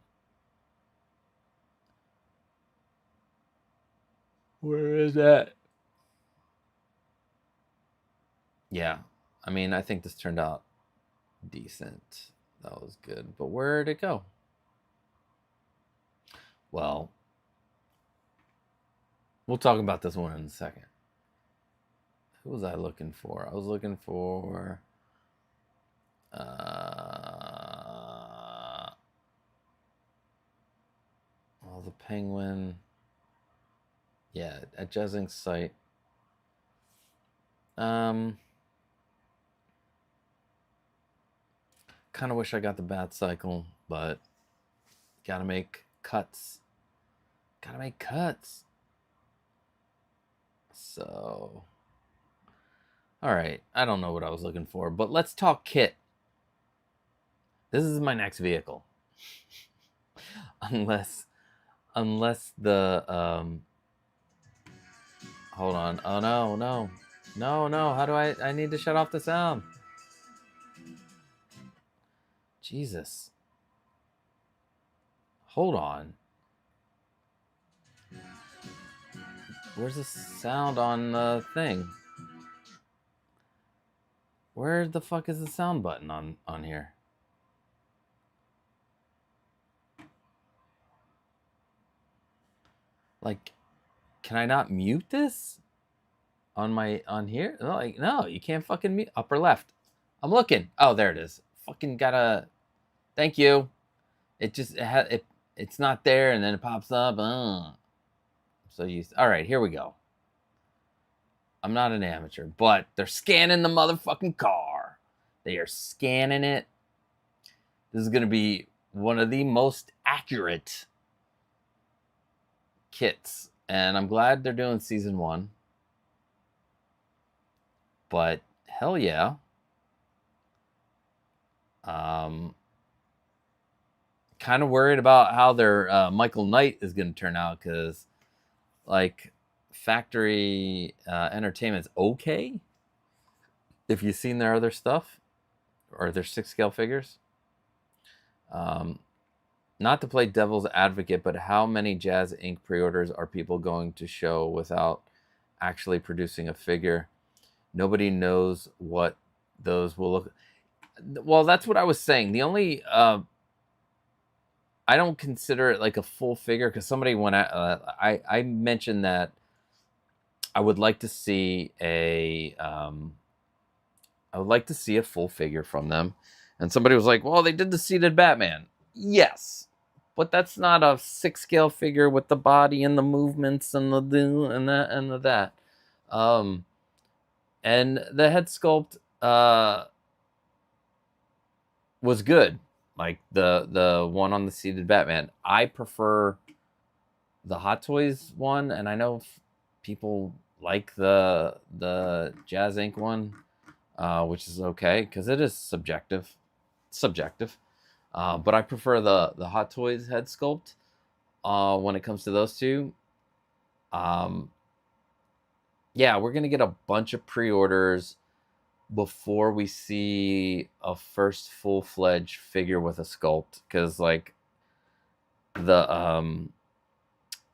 Where is that? Yeah, I mean, I think this turned out decent. That was good. But where'd it go? Well, we'll talk about this one in a second. Who was I looking for? I was looking for... the Penguin. Yeah, at JazzInc's site. Kind of wish I got the Bat Cycle, but gotta make cuts. So, all right. I don't know what I was looking for, but let's talk kit. This is my next vehicle. Unless the hold on. Oh no. How do I need to shut off the sound? Jesus. Hold on. Where's the sound on the thing? Where the fuck is the sound button on here? Like, can I not mute this on here? No, you can't fucking mute. Upper left. I'm looking. Oh, there it is. Fucking gotta. Thank you. It's not there, and then it pops up. So used. All right, here we go. I'm not an amateur, but they're scanning the motherfucking car. They are scanning it. This is gonna be one of the most accurate kits, and I'm glad they're doing season 1. But hell yeah. God, kind of worried about how their Michael Knight is going to turn out, because like Factory Entertainment's okay. If you've seen their other stuff or their 6-scale figures, not to play devil's advocate, but how many Jazz Inc. pre-orders are people going to show without actually producing a figure? Nobody knows what those will look. Well, that's what I was saying. The only I don't consider it like a full figure, because somebody went at, I mentioned that I would like to see a full figure from them, and somebody was like, "Well, they did the seated Batman." Yes, but that's not a 6-scale figure with the body and the movements and the and that and the that. And the head sculpt was good. Like the one on the seated Batman. I prefer the Hot Toys one, and I know people like the Jazz Inc. one, which is okay because it is subjective. But I prefer the Hot Toys head sculpt when it comes to those two. Yeah, we're gonna get a bunch of pre-orders before we see a first full-fledged figure with a sculpt, because like the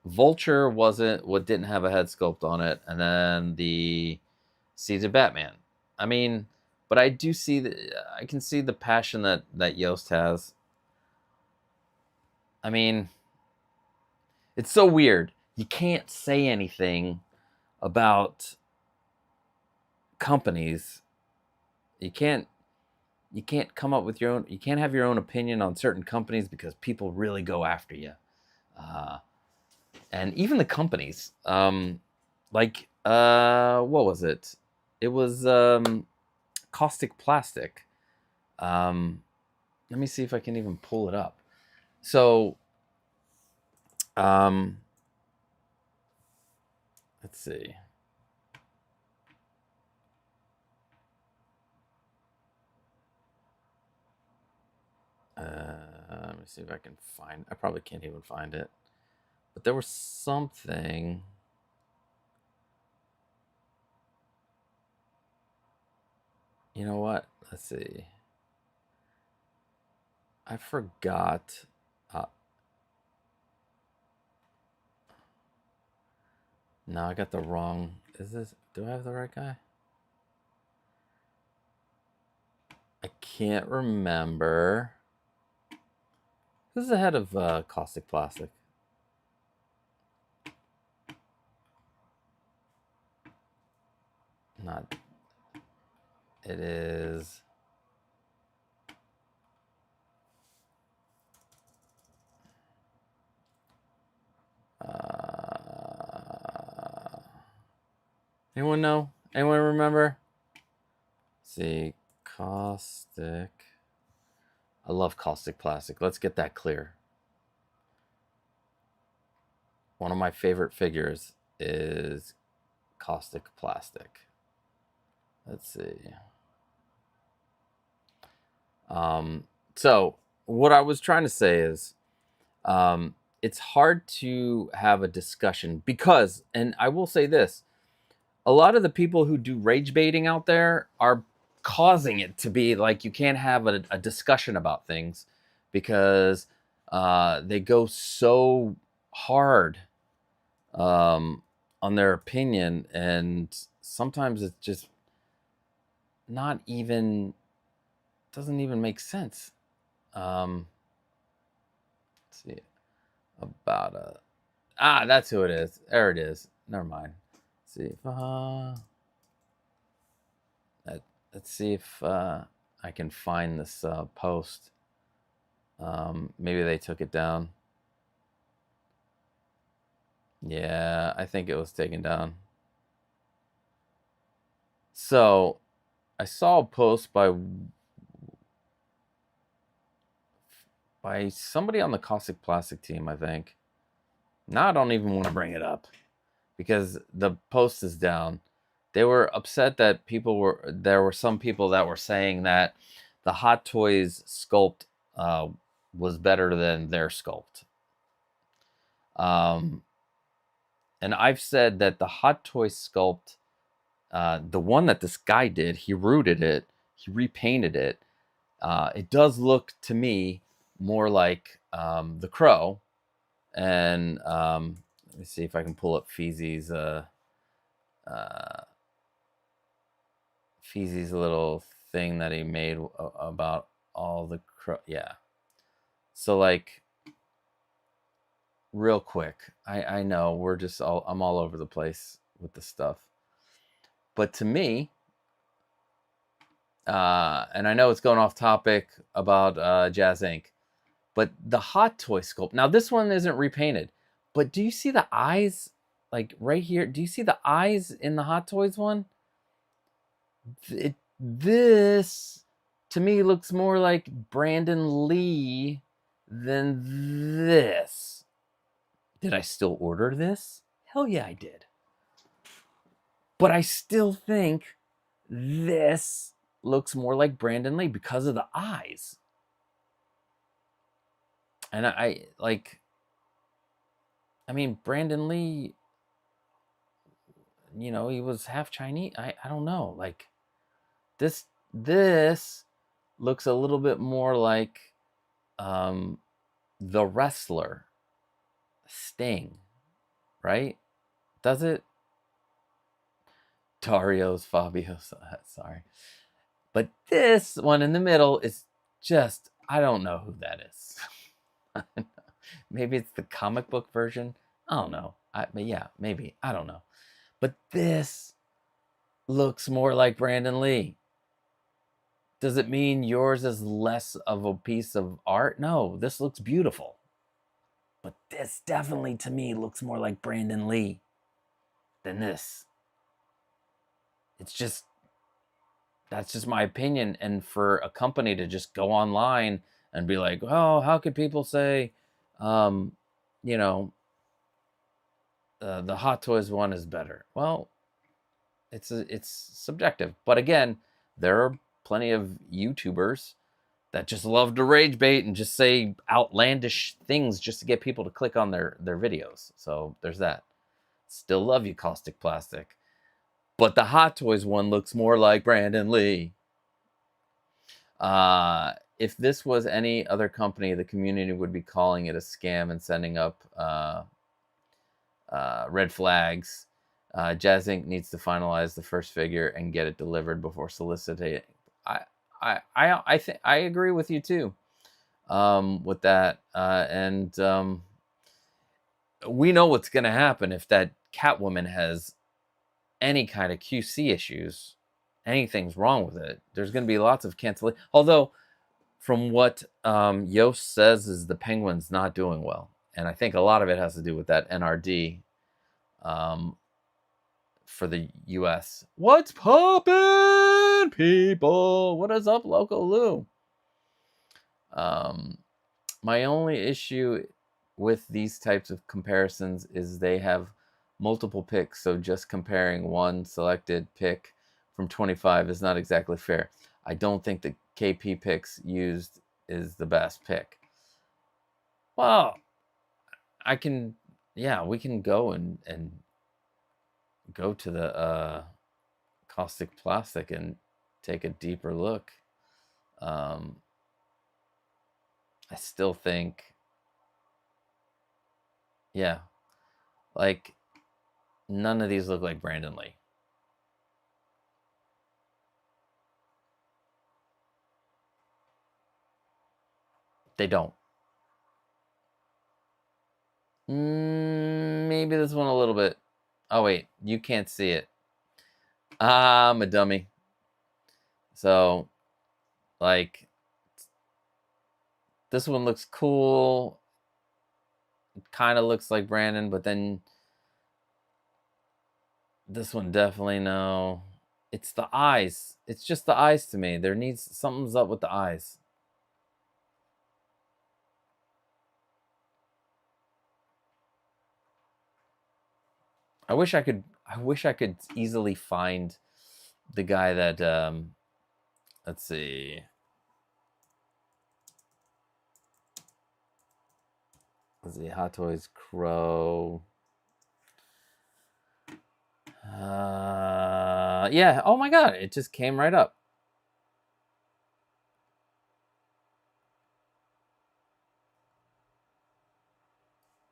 Vulture didn't have a head sculpt on it, and then the Season Batman. I mean, but I do see I can see the passion that Yost has. I mean, it's so weird. You can't say anything about companies. You can't come up with your own. You can't have your own opinion on certain companies because people really go after you. And even the companies, like what was it? It was Caustic Plastic. Let me see if I can even pull it up. So, let's see. Let me see if I can find. I probably can't even find it. But there was something. You know what? Let's see. I forgot. No, I got the wrong. Do I have the right guy? I can't remember. Who's the head of Caustic Plastic? Not. It is. Anyone know? Anyone remember? Let's see, Caustic. I love Caustic Plastic. Let's get that clear. One of my favorite figures is Caustic Plastic. Let's see. So what I was trying to say is, it's hard to have a discussion because, and I will say this, a lot of the people who do rage baiting out there are causing it to be like you can't have a discussion about things because they go so hard on their opinion, and sometimes it's just not even, doesn't even make sense. Let's see, about that's who it is. There it is. Never mind. Let's see if let's see if I can find this post. Maybe they took it down. Yeah, I think it was taken down. So I saw a post by somebody on the Caustic Plastic team, I think. Now I don't even want to bring it up because the post is down. They were upset that there were some people that were saying that the Hot Toys sculpt was better than their sculpt. And I've said that the Hot Toy sculpt, the one that this guy did, he rooted it, he repainted it. It does look to me more like the Crow. And let me see if I can pull up Feezy's little thing that he made about all the Crow. Yeah. So like, real quick, I know we're just I'm all over the place with the stuff, but to me, and I know it's going off topic about JazzInc, but the Hot Toy sculpt. Now this one isn't repainted, but do you see the eyes? Like right here, do you see the eyes in the Hot Toys one? This to me looks more like Brandon Lee than this. Did I still order this? Hell yeah, I did. But I still think this looks more like Brandon Lee because of the eyes. And I mean, Brandon Lee, you know, he was half Chinese. I don't know. Like this looks a little bit more like the wrestler Sting, right? Does it? Dario's Fabio's, sorry. But this one in the middle is just, I don't know who that is. Maybe it's the comic book version. I don't know. But yeah, maybe. I don't know. But this looks more like Brandon Lee. Does it mean yours is less of a piece of art? No, this looks beautiful. But this definitely, to me, looks more like Brandon Lee than this. It's just, that's just my opinion. And for a company to just go online and be like, oh, how could people say, you know, the Hot Toys one is better? Well, it's subjective. But again, there are plenty of YouTubers that just love to rage bait and just say outlandish things just to get people to click on their videos. So there's that. Still love you, Caustic Plastic. But the Hot Toys one looks more like Brandon Lee. If this was any other company, the community would be calling it a scam and sending up red flags. JazzInc needs to finalize the first figure and get it delivered before soliciting. I think I agree with you too, with that. And we know what's going to happen if that Catwoman has any kind of QC issues. Anything's wrong with it, there's going to be lots of cancellation. Although, from what Yost says, is the Penguin's not doing well, and I think a lot of it has to do with that NRD for the U.S. What's poppin', people? What is up, Local Lou? My only issue with these types of comparisons is they have multiple picks, so just comparing one selected pick from 25 is not exactly fair. I don't think the KP picks used is the best pick. Well, we can go and go to the Caustic Plastic and take a deeper look. I still think, yeah, like none of these look like Brandon Lee. They don't. Maybe this one a little bit. Oh wait, you can't see it. I'm a dummy. So, like, this one looks cool. It kind of looks like Brandon, but then this one definitely no. It's the eyes. It's just the eyes to me. Something's up with the eyes. I wish I could easily find the guy that let's see. Let's see, Hot Toys Crow. Yeah. Oh my God, it just came right up.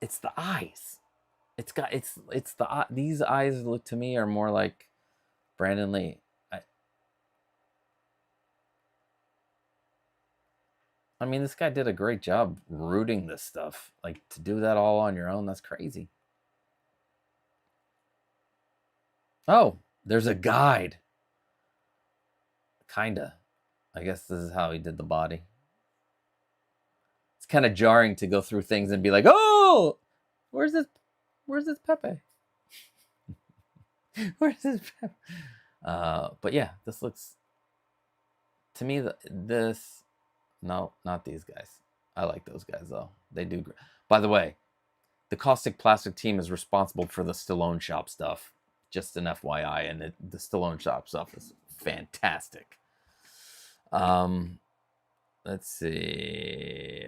It's the eyes. It's the these eyes look to me are more like Brandon Lee. I mean, this guy did a great job rooting this stuff. Like, to do that all on your own, that's crazy. Oh, there's a guide. Kinda. I guess this is how he did the body. It's kind of jarring to go through things and be like, oh, where's this Pepe? Where's this Pepe? But yeah, this looks, to me, this, no, not these guys. I like those guys, though. They do. By the way, the Caustic Plastic team is responsible for the Stallone Shop stuff. Just an FYI, and the Stallone Shop stuff is fantastic. Let's see.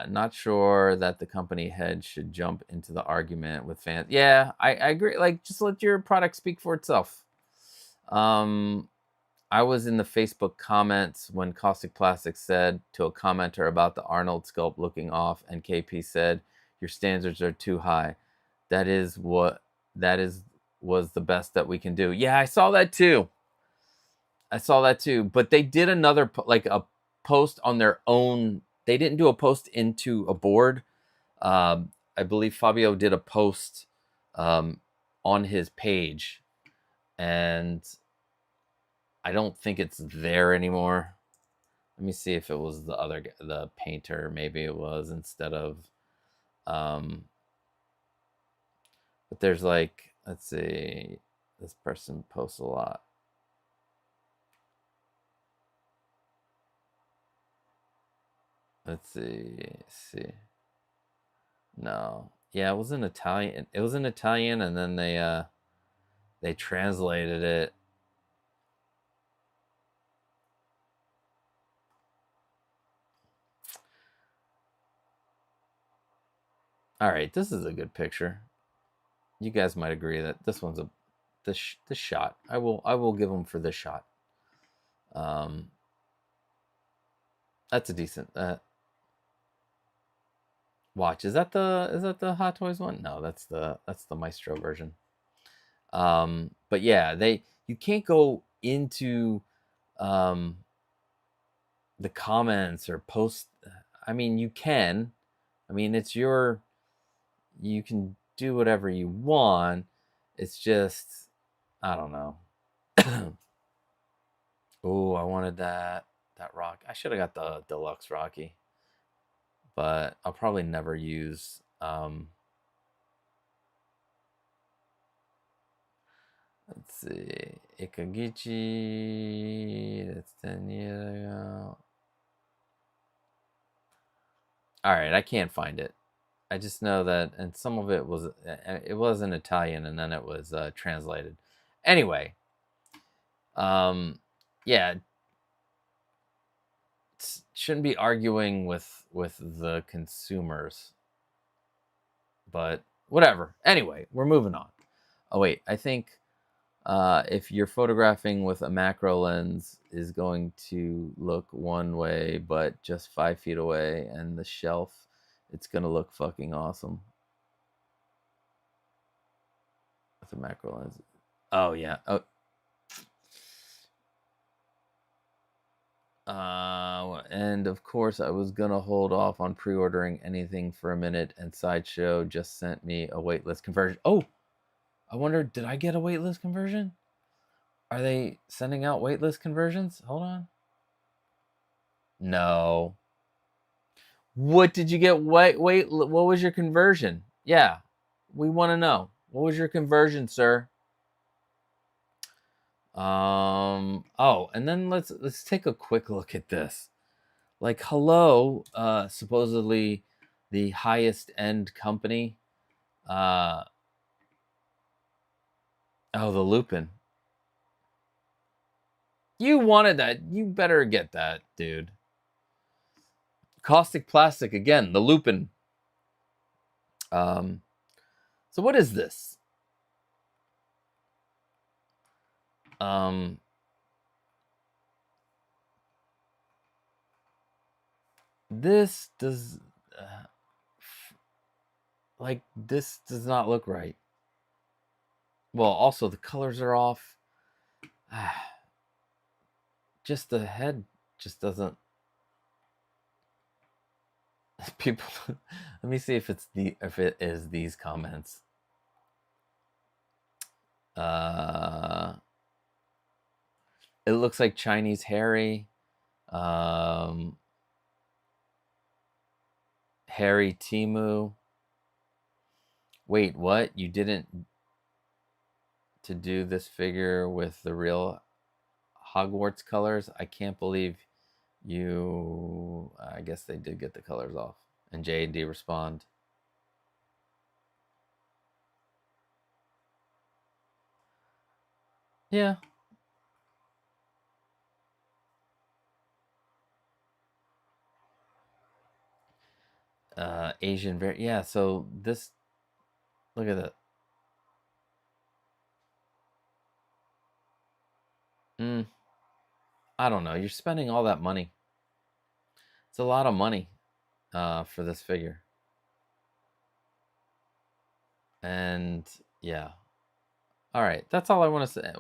Not sure that the company head should jump into the argument with fans. Yeah, I agree. Like, just let your product speak for itself. I was in the Facebook comments when Caustic Plastic said to a commenter about the Arnold sculpt looking off, and KP said, "Your standards are too high. That was the best that we can do." Yeah, I saw that too. But they did another like a post on their own. They didn't do a post into a board. I believe Fabio did a post on his page, and I don't think it's there anymore. Let me see if it was the other guy, the painter. Maybe it was instead of. But there's like, let's see, this person posts a lot. Let's see. No. Yeah, it was in Italian. It was in Italian, and then they translated it. All right, this is a good picture. You guys might agree that this one's this shot. I will give them for this shot. That's a decent. Watch, is that the Hot Toys one? No, that's the Maestro version. But yeah, you can't go into the comments or post. I mean, you can. I mean, you can do whatever you want. It's just, I don't know. Oh, I wanted that rock. I should have got the deluxe Rocky, but I'll probably never use. Let's see, Ikagichi. That's 10 years ago. All right, I can't find it. I just know that, and some of it was in Italian, and then it was translated. Anyway, yeah, shouldn't be arguing with the consumers, but whatever. Anyway, we're moving on. Oh wait, I think if you're photographing with a macro lens is going to look one way, but just 5 feet away, and the shelf, it's gonna look fucking awesome with a macro lens. Oh yeah. Oh. And of course, I was gonna hold off on pre-ordering anything for a minute, and Sideshow just sent me a waitlist conversion. Oh, I wonder, did I get a waitlist conversion? Are they sending out waitlist conversions? Hold on. No. What did you get? Wait, what was your conversion? Yeah, we want to know. What was your conversion, sir? Oh, and then let's take a quick look at this. Like, hello, supposedly the highest end company. Oh, the Lupin. You wanted that. You better get that, dude. Caustic Plastic again, the Lupin. So what is this? This does this does not look right. Well, also the colors are off. Just the head just doesn't. People, let me see if it is these comments. It looks like Chinese Harry. Harry Timu. Wait, what? You didn't to do this figure with the real Hogwarts colors? I can't believe you. I guess they did get the colors off. And J&D respond. Yeah. Asian yeah, so this, look at that. I don't know. You're spending all that money. It's a lot of money for this figure. And yeah. All right. That's all I want to say.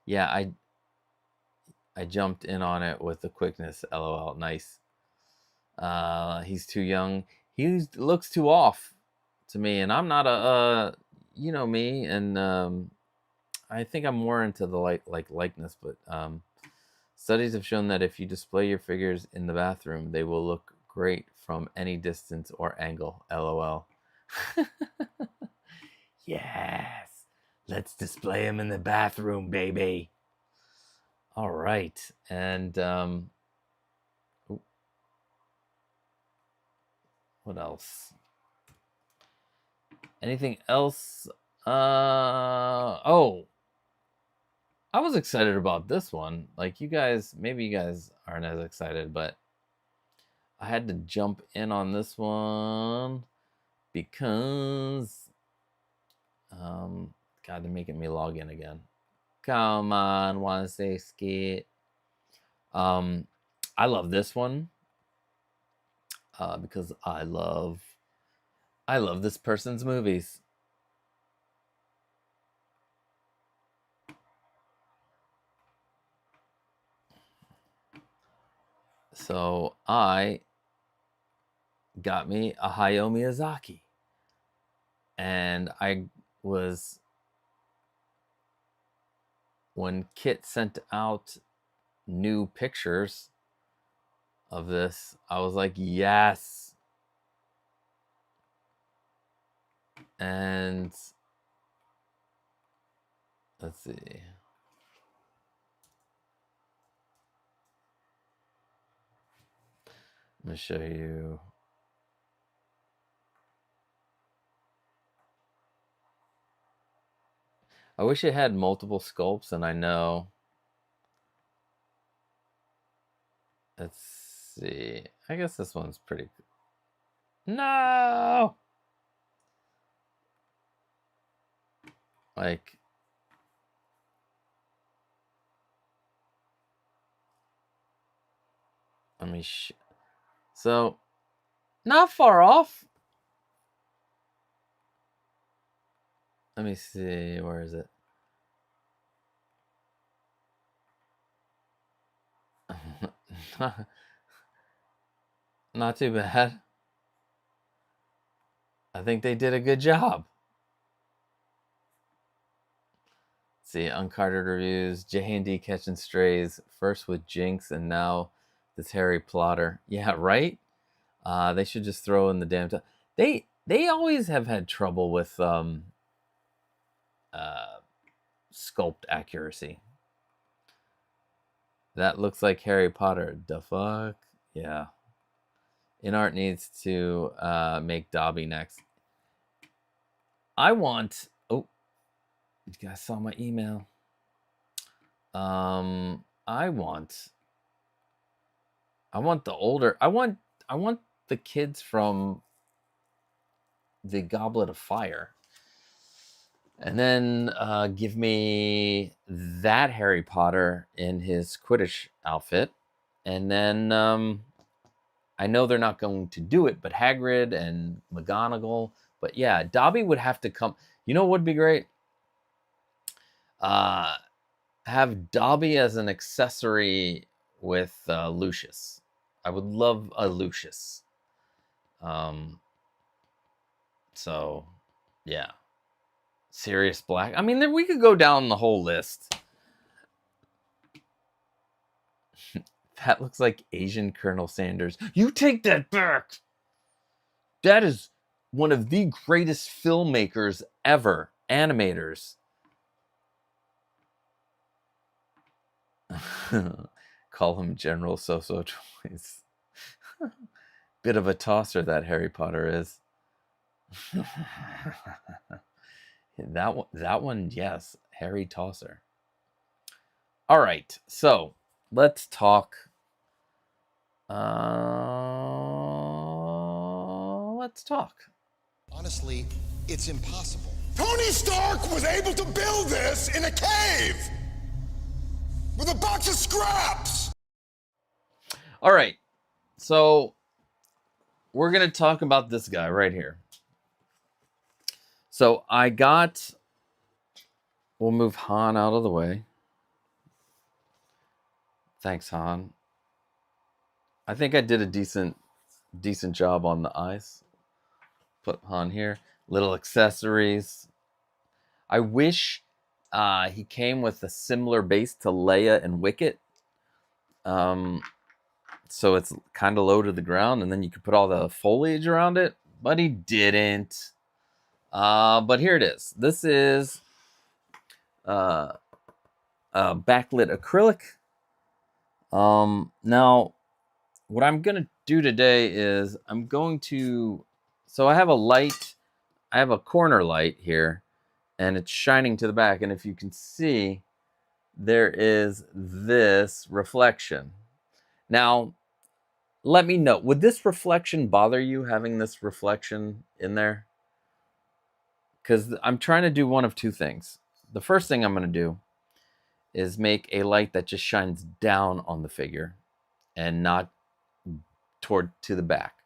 Yeah, I jumped in on it with the quickness. LOL. Nice. He's too young. He looks too off to me, and I'm not a you know me, and I think I'm more into the likeness, but studies have shown that if you display your figures in the bathroom, they will look great from any distance or angle. LOL. Yes. Let's display them in the bathroom, baby. All right. And what else? Anything else? Oh, I was excited about this one. Like you guys, maybe you guys aren't as excited, but I had to jump in on this one because God, they're making me log in again. Come on, wanna say skit. I love this one because I love this person's movies. So I got me a Hayao Miyazaki, and I was, when Kit sent out new pictures of this, I was like, yes. And let's see. I'm gonna show you. I wish it had multiple sculpts, and I know. Let's see. I guess this one's pretty. No. Like, let me. So, not far off. Let me see. Where is it? Not too bad. I think they did a good job. See, uncarded reviews. J&D catching strays. First with Jinx, and now this Harry Plotter. Yeah, right. They should just throw in the damn. They always have had trouble with sculpt accuracy. That looks like Harry Potter. The fuck? Yeah. InArt needs to make Dobby next. I want. Oh, you guys saw my email. I want the older. I want the kids from the Goblet of Fire. And then give me that Harry Potter in his Quidditch outfit. And then I know they're not going to do it, but Hagrid and McGonagall. But yeah, Dobby would have to come. You know what would be great? Have Dobby as an accessory with Lucius. I would love a Lucius. So, yeah. Sirius Black. I mean, we could go down the whole list. That looks like Asian Colonel Sanders. You take that back. That is one of the greatest filmmakers ever. Animators. Call him General So-So Toys. Bit of a tosser, that Harry Potter is. That one, yes. Harry Tosser. All right, so let's talk. Let's talk. Honestly, it's impossible. Tony Stark was able to build this in a cave with a box of scraps. All right, so we're going to talk about this guy right here. So we'll move Han out of the way. Thanks, Han. I think I did a decent job on the eyes. Put Han here. Little accessories. I wish he came with a similar base to Leia and Wicket. So it's kind of low to the ground, and then you could put all the foliage around it. But he didn't. But here it is. This is backlit acrylic. Now, what I'm going to do today is so I have a light. I have a corner light here, and it's shining to the back. And if you can see, there is this reflection. Now, let me know, would this reflection bother you, having this reflection in there? Because I'm trying to do one of two things. The first thing I'm going to do is make a light that just shines down on the figure and not to the back.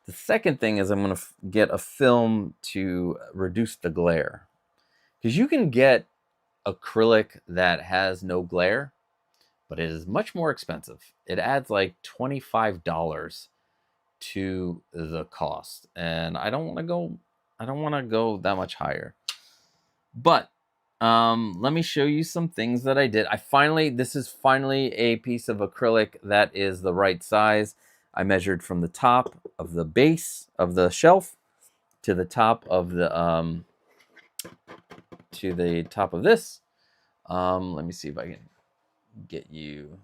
The second thing is I'm going to get a film to reduce the glare. Because you can get acrylic that has no glare, but it is much more expensive. It adds like $25 to the cost, and I don't want to go that much higher. But let me show you some things that I did. This is finally a piece of acrylic that is the right size. I measured from the top of the base of the shelf to the top of the this. Let me see if I can get you.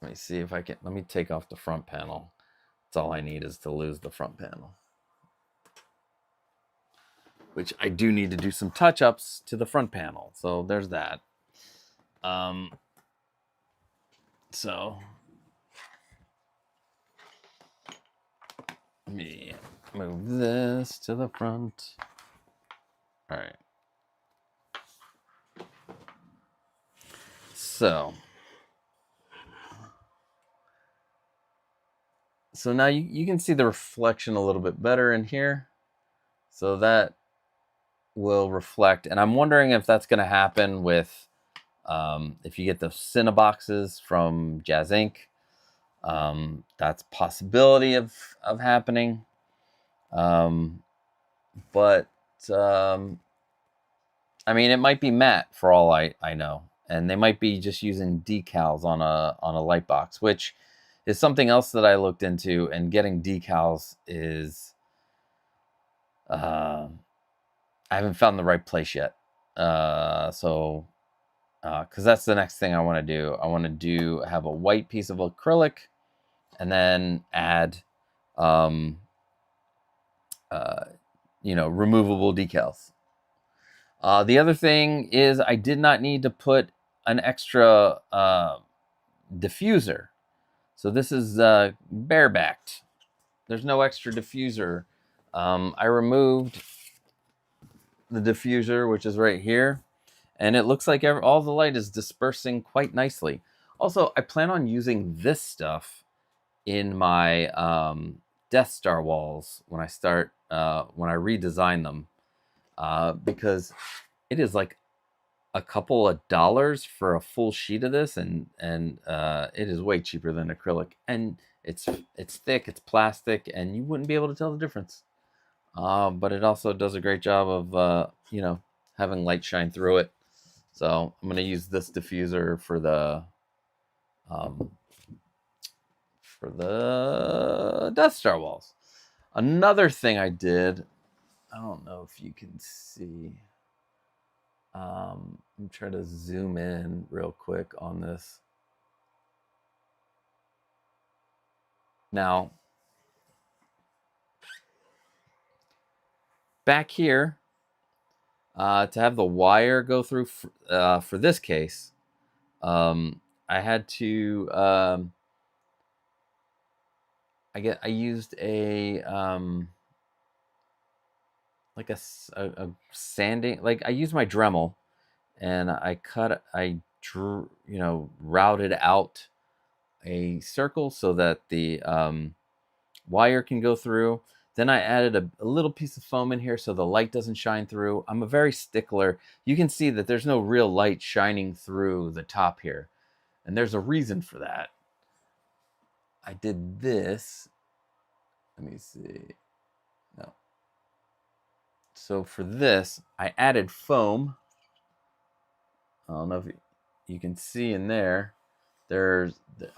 Let me see if I can. Let me take off the front panel. That's all I need, is to lose the front panel. Which I do need to do some touch-ups to the front panel. So there's that. So let me move this to the front. All right. So now you can see the reflection a little bit better in here. So that will reflect. And I'm wondering if that's going to happen with, if you get the Cineboxes from JazzInc. That's a possibility of happening. But I mean, it might be matte for all I know. And they might be just using decals on a light box, which is something else that I looked into. And getting decals is, I haven't found the right place yet. Because that's the next thing I want to do. I want to have a white piece of acrylic, and then add, removable decals. The other thing is I did not need to put an extra diffuser. So this is barebacked. There's no extra diffuser. I removed the diffuser, which is right here, and it looks like all the light is dispersing quite nicely. Also, I plan on using this stuff in my Death Star walls when I redesign them, because it is like a couple of dollars for a full sheet of this, and it is way cheaper than acrylic, and it's thick, it's plastic, and you wouldn't be able to tell the difference. But it also does a great job of having light shine through it. So I'm gonna use this diffuser for the Death Star walls. Another thing I did, I don't know if you can see. I'm trying to zoom in real quick on this. Now, back here, to have the wire go through for this case, I had to I used a like a sanding, like I used my Dremel, and I drew, routed out a circle so that the wire can go through. Then I added a little piece of foam in here so the light doesn't shine through. I'm a very stickler. You can see that there's no real light shining through the top here, and there's a reason for that. I did this. Let me see. No. So for this, I added foam. I don't know if you can see in there. I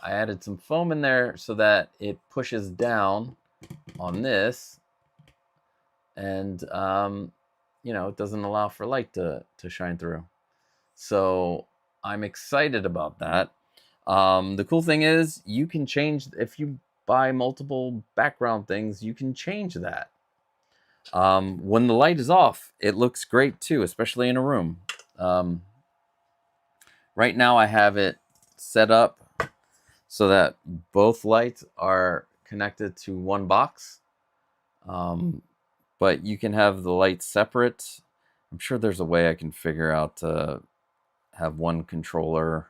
added some foam in there so that it pushes down on this, and it doesn't allow for light to shine through. So I'm excited about that. The cool thing is you can change, if you buy multiple background things, you can change that. When the light is off, it looks great too, especially in a room. Right now I have it set up so that both lights are connected to one box. But you can have the lights separate. I'm sure there's a way I can figure out to have one controller,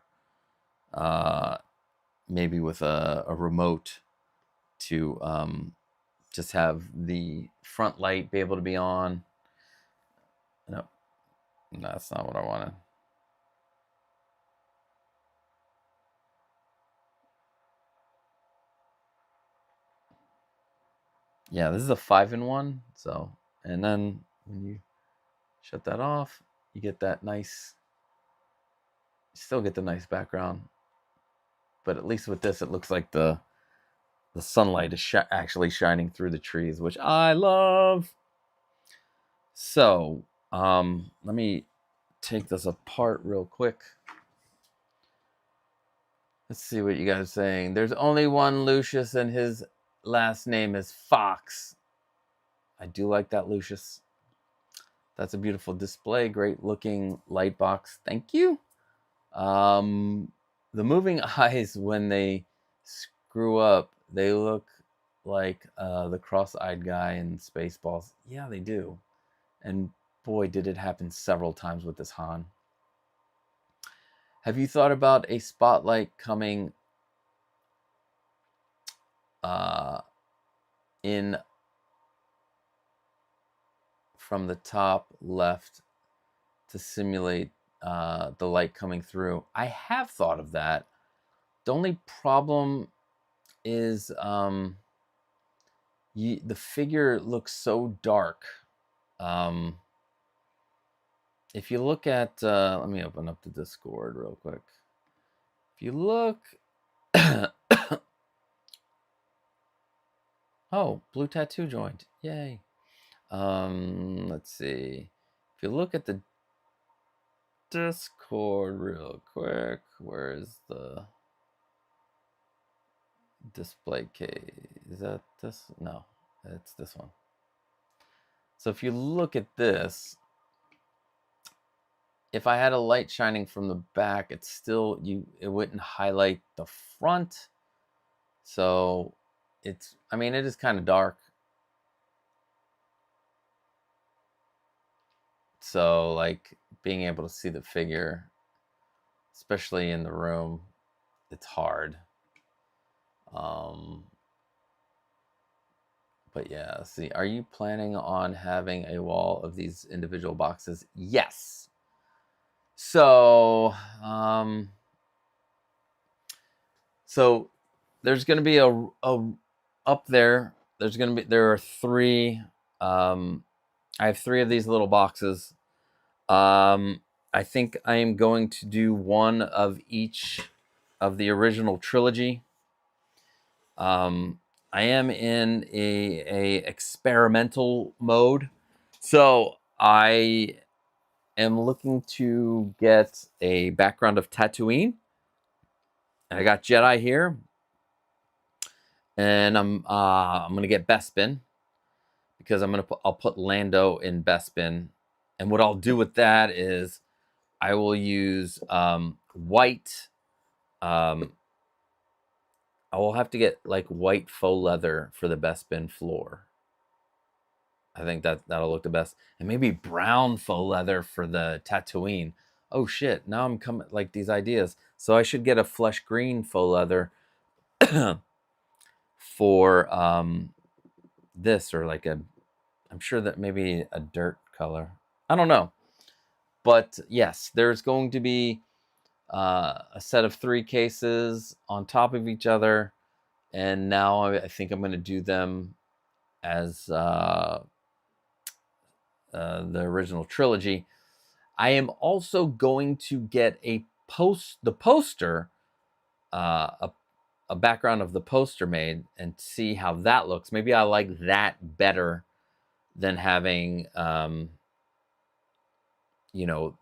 maybe with a remote, to just have the front light be able to be on. No, that's not what I wanted. Yeah, this is a 5-in-1. So, and then when you shut that off, you get that nice, you still get the nice background. But at least with this, it looks like the sunlight is actually shining through the trees, which I love. So, let me take this apart real quick. Let's see what you guys are saying. There's only one Lucius, and his last name is Fox. I do like that, Lucius. That's a beautiful display. Great looking light box. Thank you. The moving eyes, when they screw up, they look like the cross-eyed guy in Spaceballs. Yeah, they do. And boy, did it happen several times with this Han. Have you thought about a spotlight coming in from the top left to simulate the light coming through? I have thought of that. The only problem is the figure looks so dark. If you look at, let me open up the Discord real quick. If you look, oh, blue tattoo joined, yay. Let's see. If you look at the Discord real quick, where's the display case? Is that this? No, it's this one. So if you look at this, if I had a light shining from the back, it's still, it wouldn't highlight the front, So it's, I mean, it is kind of dark. So like being able to see the figure, especially in the room, it's hard. But yeah, see, are you planning on having a wall of these individual boxes? Yes. So, so there's going to be a up there. There are three. I have three of these little boxes. I think I am going to do one of each of the original trilogy. I am in a experimental mode, so I am looking to get a background of Tatooine. I got Jedi here, and I'm gonna get Bespin because I'll put Lando in Bespin, and what I'll do with that is I will use white. I will have to get like white faux leather for the Bespin floor. I think that'll look the best, and maybe brown faux leather for the Tatooine. Oh shit! Now I'm coming like these ideas. So I should get a flesh green faux leather for this, or like a. I'm sure that maybe a dirt color. I don't know, but yes, there's going to be a set of 3 cases on top of each other, and now I think I'm going to do them as the original trilogy. I am also going to get the poster, a background of the poster made, and see how that looks. Maybe I like that better than having,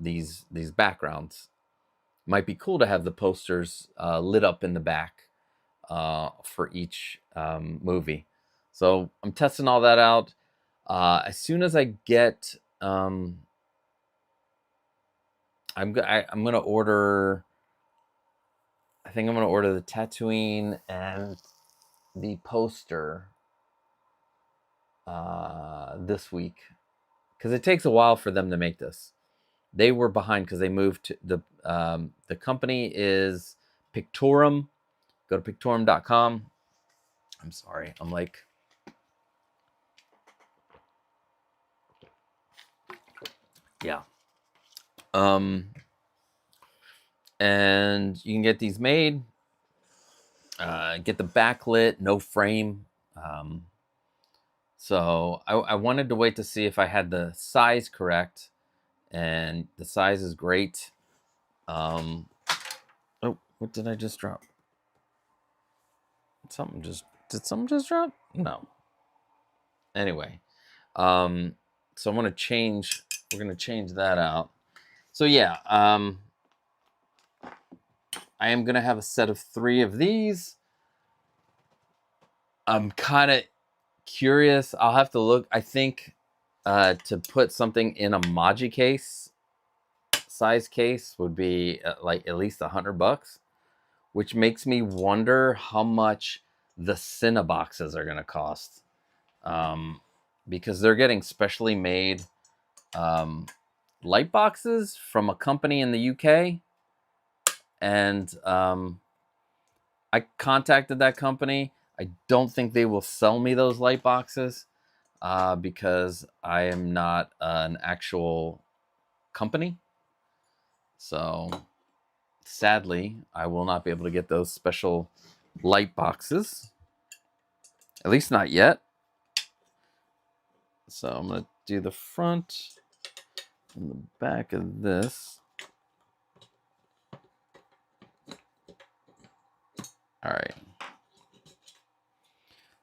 these backgrounds. Might be cool to have the posters lit up in the back for each movie. So I'm testing all that out. As soon as I get, I'm gonna order. I think I'm gonna order the Tatooine and the poster this week, because it takes a while for them to make this. They were behind because they moved to the company is Pictorum. Go to pictorum.com. I'm sorry. I'm like, yeah. And you can get these made. Get the backlit, no frame. So I wanted to wait to see if I had the size correct, and the size is great. Oh, what did I just drop? Did something just drop? No. Anyway, so I'm gonna change. We're gonna change that out. So yeah, I am gonna have a set of 3 of these. I'm kind of curious. I'll have to look. I think to put something in a Maji case, size case, would be like at least $100, which makes me wonder how much the Cine boxes are going to cost, because they're getting specially made light boxes from a company in the UK, and I contacted that company. I don't think they will sell me those light boxes because I am not an actual company. So sadly, I will not be able to get those special light boxes. At least not yet. So I'm going to do the front and the back of this. All right.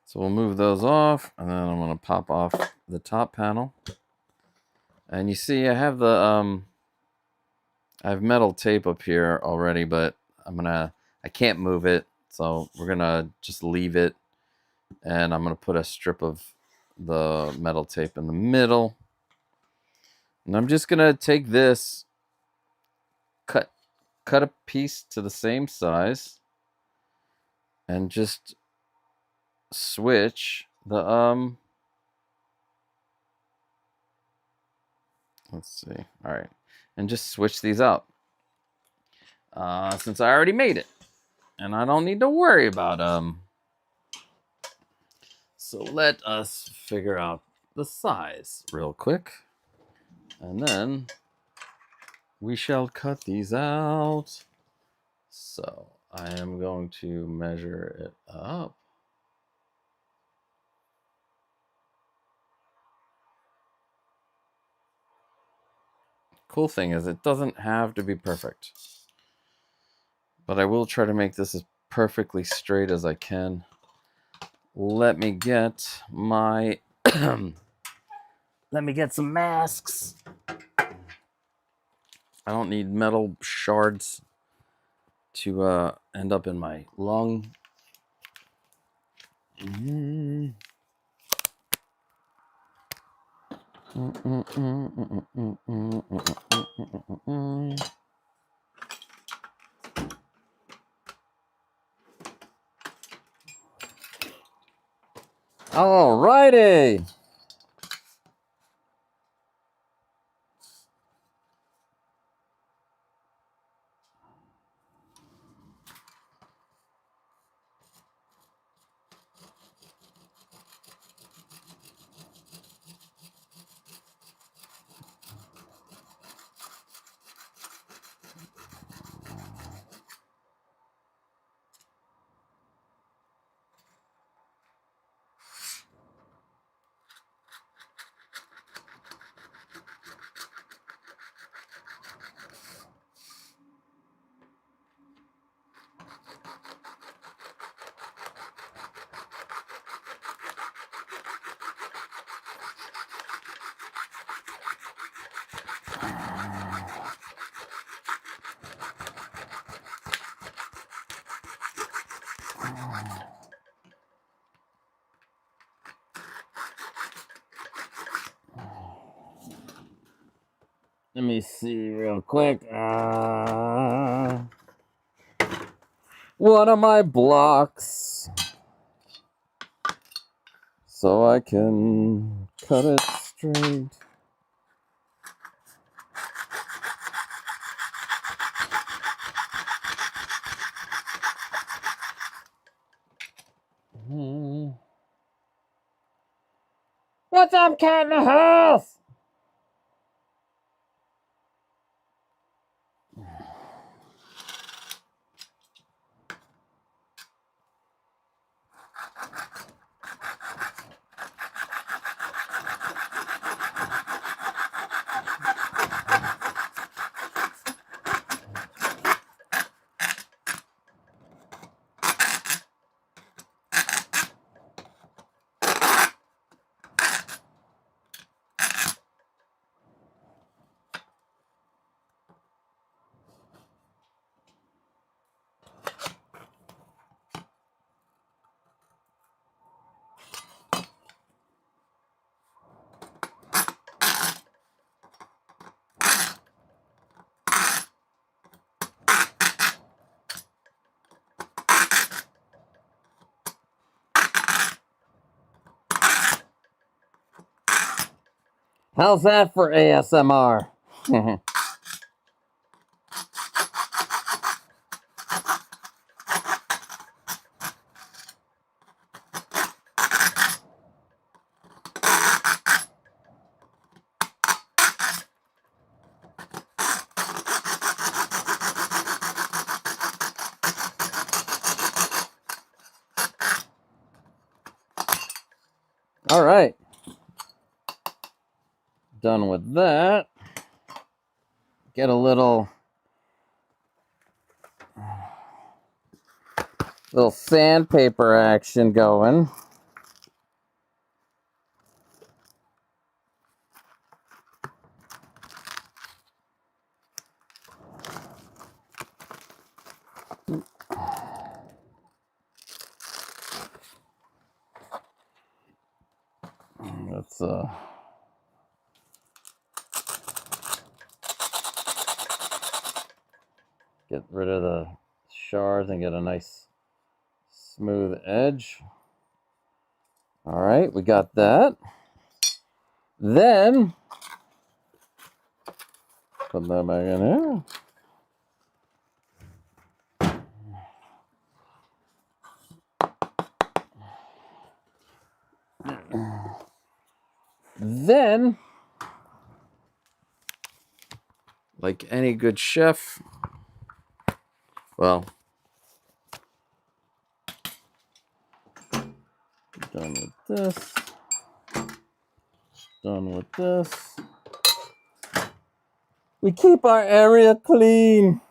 So we'll move those off, and then I'm going to pop off the top panel. And you see I have the I have metal tape up here already, but I can't move it, so we're gonna just leave it, and I'm gonna put a strip of the metal tape in the middle, and I'm just gonna take this, cut a piece to the same size, and just switch the let's see. All right, and just switch these out since I already made it, and I don't need to worry about So let us figure out the size real quick, and then we shall cut these out. So I am going to measure it up. Cool thing is it doesn't have to be perfect, but I will try to make this as perfectly straight as I can. Let me get my let me get some masks. I don't need metal shards to end up in my lung. All righty. Let me see real quick. One of my blocks, so I can cut it straight. What's up, cat in the house? How's that for ASMR? All right. Done with that. Get a little sandpaper action going. Let's get rid of the shards and get a nice smooth edge. All right, we got that. Then put that back in here. Then, like any good chef, well, done with this, done with this. We keep our area clean.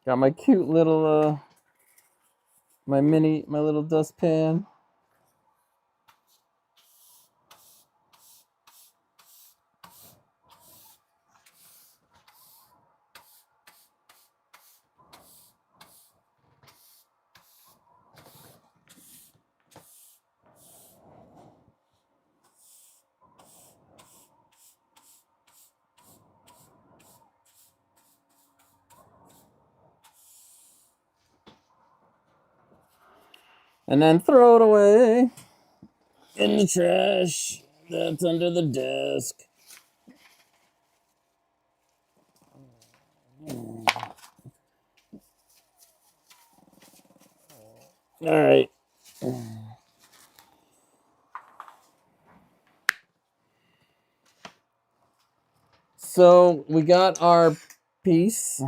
Got my cute little, my little dustpan. And then throw it away in the trash that's under the desk. All right. So we got our piece.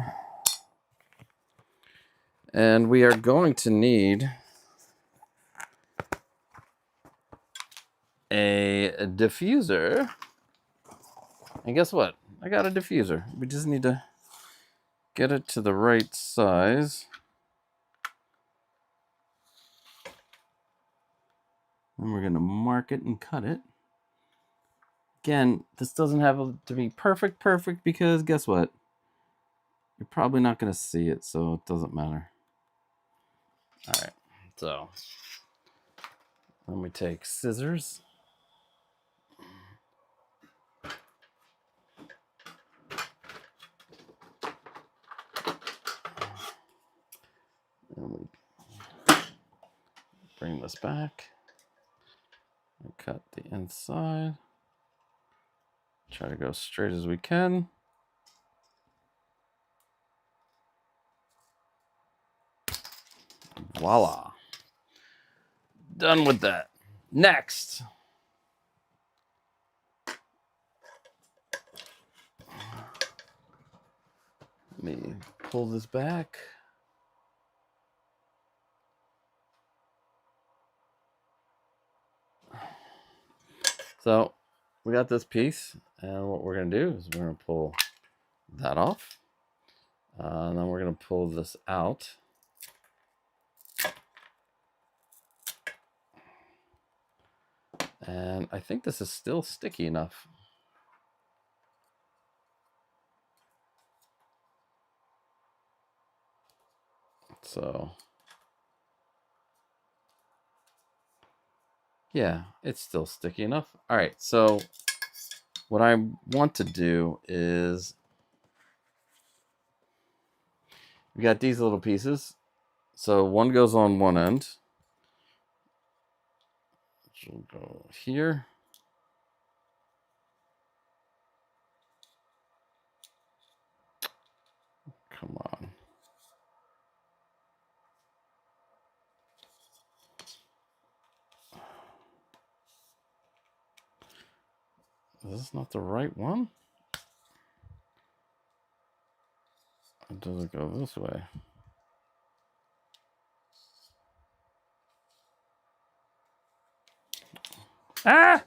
And we are going to need a diffuser. And guess what? I got a diffuser. We just need to get it to the right size. And we're going to mark it and cut it. Again, this doesn't have to be perfect because guess what? You're probably not going to see it, so it doesn't matter. All right, so then we take scissors. And we bring this back and cut the inside. Try to go straight as we can. Voila. Done with that. Next. Let me pull this back. So we got this piece, and what we're going to do is we're going to pull that off. And then we're going to pull this out. And I think this is still sticky enough. So, yeah, it's still sticky enough. All right, so what I want to do is we got these little pieces. So one goes on one end, which will go here. Come on. Is this not the right one? Or does it go this way? Ah!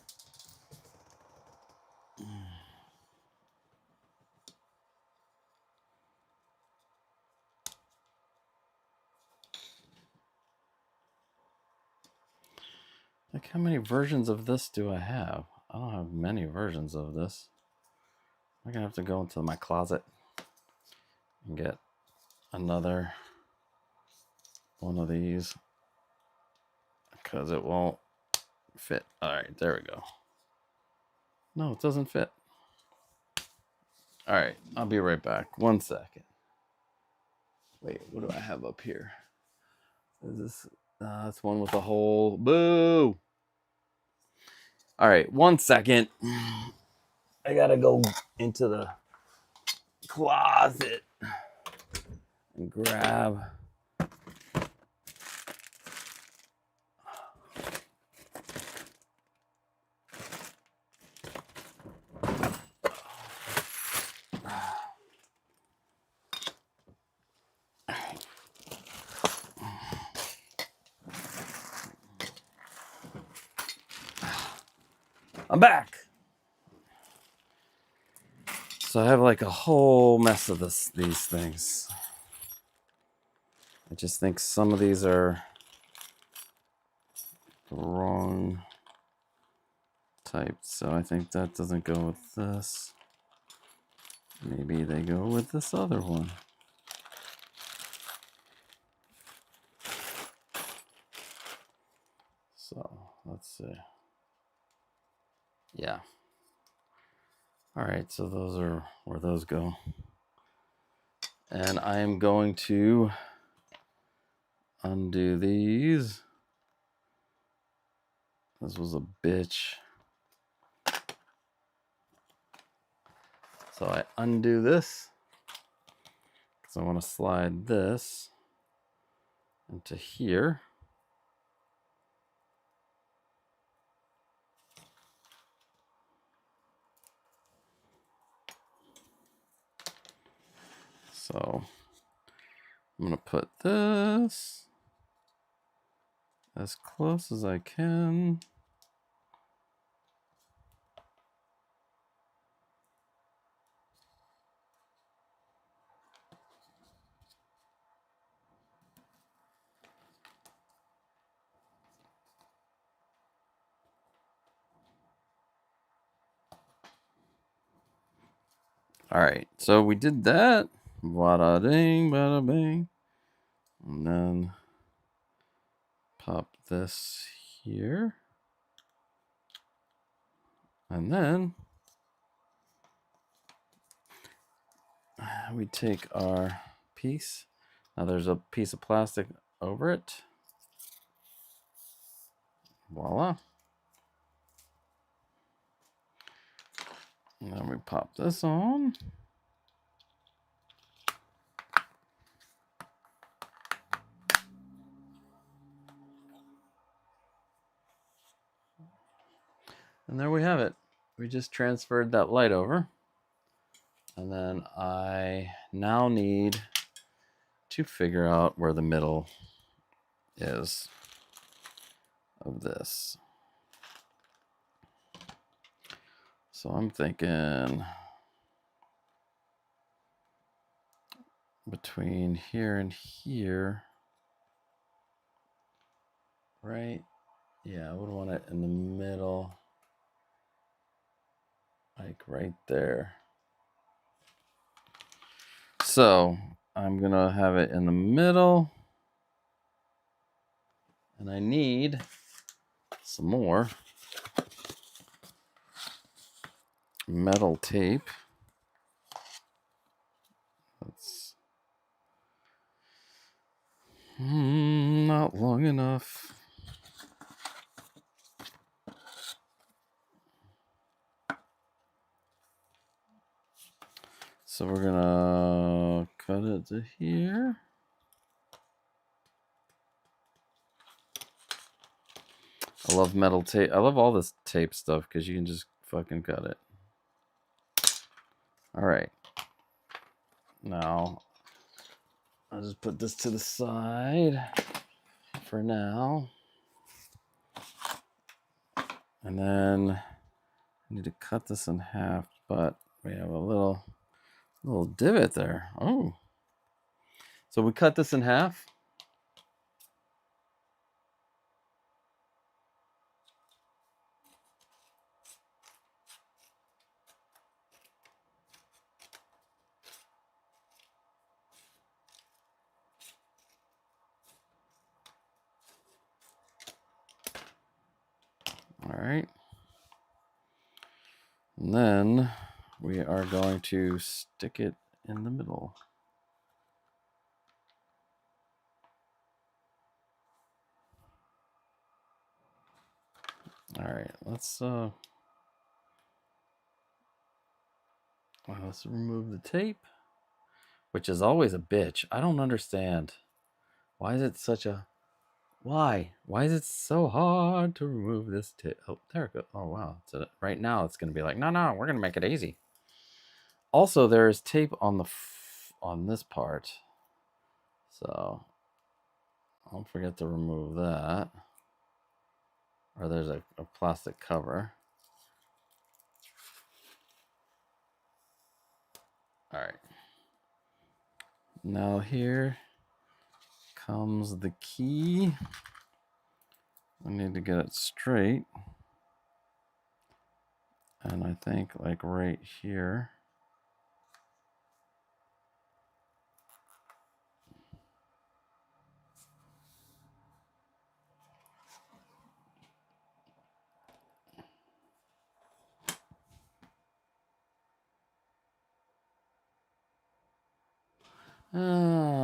Like, how many versions of this do I have? I don't have many versions of this. I'm gonna have to go into my closet and get another one of these because it won't fit. All right, there we go. No, it doesn't fit. All right, I'll be right back. 1 second. Wait, what do I have up here? Is this? That's one with a hole. Boo! All right, 1 second. I gotta go into the closet and grab. I'm back. So I have like a whole mess of these things. I just think some of these are the wrong type. So I think that doesn't go with this. Maybe they go with this other one. So let's see. Yeah. All right, so those are where those go. And I am going to undo these. This was a bitch. So I undo this because I want to slide this into here. So I'm going to put this as close as I can. All right, so we did that. Bada ding, bada bing. And then pop this here. And then we take our piece. Now there's a piece of plastic over it. Voila. And then we pop this on. And there we have it. We just transferred that light over. And then I now need to figure out where the middle is of this. So I'm thinking between here and here, right? Yeah, I would want it in the middle, like right there. So I'm gonna have it in the middle, and I need some more metal tape. That's not long enough. So we're gonna cut it to here. I love metal tape. I love all this tape stuff because you can just fucking cut it. All right. Now, I'll just put this to the side for now. And then I need to cut this in half, but we have a little divot there. Oh. So we cut this in half. All right. And then we are going to stick it in the middle. All right, let's remove the tape, which is always a bitch. I don't understand. Why is it such a why? Why is it so hard to remove this tape? Oh, there it goes. Oh wow. So right now it's gonna be like, no, we're gonna make it easy. Also, there is tape on the on this part, so don't forget to remove that. Or there's a plastic cover. All right. Now here comes the key. I need to get it straight. And I think like right here.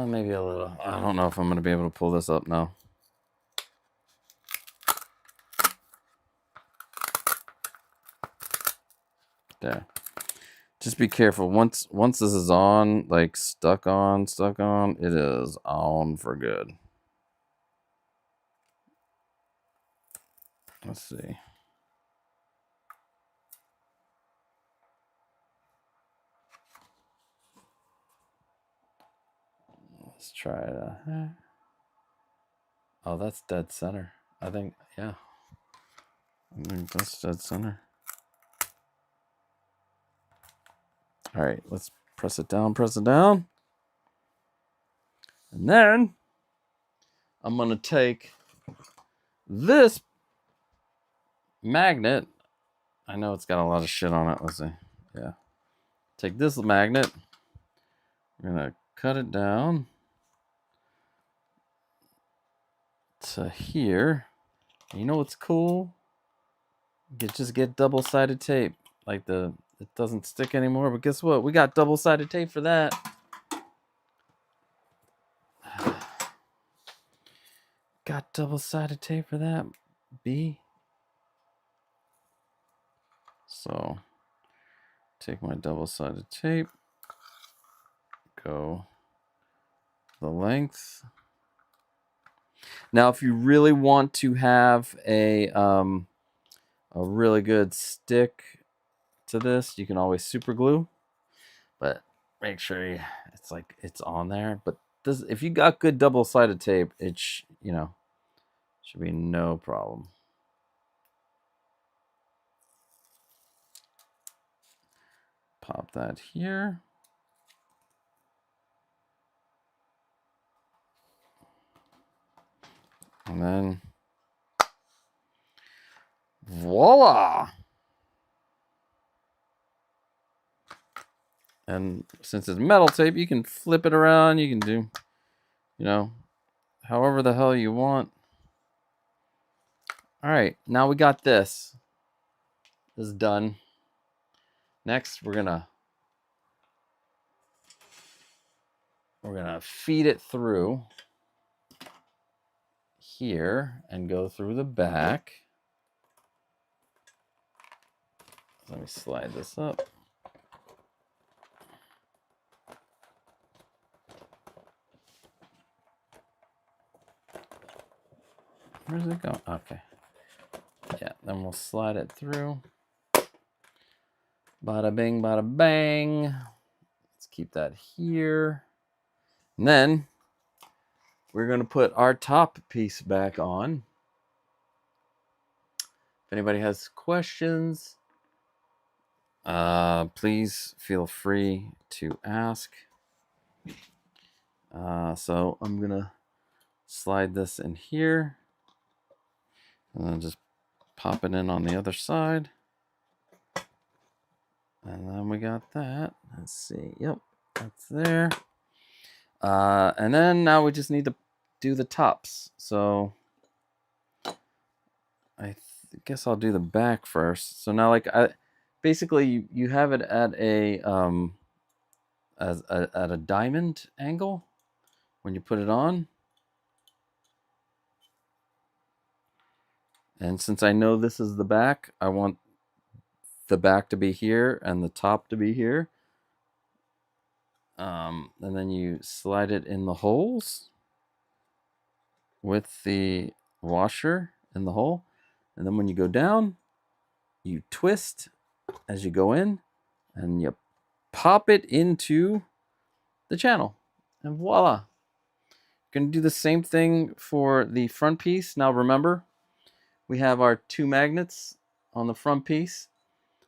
Maybe a little. I don't know if I'm going to be able to pull this up now. There. Just be careful. Once this is on, like stuck on, it is on for good. Let's see. Let's try it. Oh, that's dead center. I think, yeah. I think that's dead center. All right, let's press it down, And then I'm going to take this magnet. I know it's got a lot of shit on it. Let's see. Yeah. Take this magnet. We're going to cut it down to here. And you know what's cool? Just get double-sided tape. Like it doesn't stick anymore, but guess what? We got double-sided tape for that. Got double-sided tape for that, B. So, take my double-sided tape, go the length. Now, if you really want to have a really good stick to this, you can always super glue, but make sure it's on there. But this, if you got good double-sided tape, it should be no problem. Pop that here. And then voila. And since it's metal tape, you can flip it around. You can do, however the hell you want. All right, now we got this. This is done. Next, we're gonna feed it through here and go through the back. Let me slide this up. Where's it going? Okay. Yeah, then we'll slide it through. Bada bing, bada bang. Let's keep that here. And then we're going to put our top piece back on. If anybody has questions, please feel free to ask. So I'm going to slide this in here. And then just pop it in on the other side. And then we got that. Let's see. Yep, that's there. And then now we just need to do the tops. So I guess I'll do the back first. So now, basically you have it at at a diamond angle when you put it on. And since I know this is the back, I want the back to be here and the top to be here. And then you slide it in the holes with the washer in the hole. And then when you go down, you twist as you go in and you pop it into the channel. And voila. Going to do the same thing for the front piece. Now remember, we have our 2 magnets on the front piece.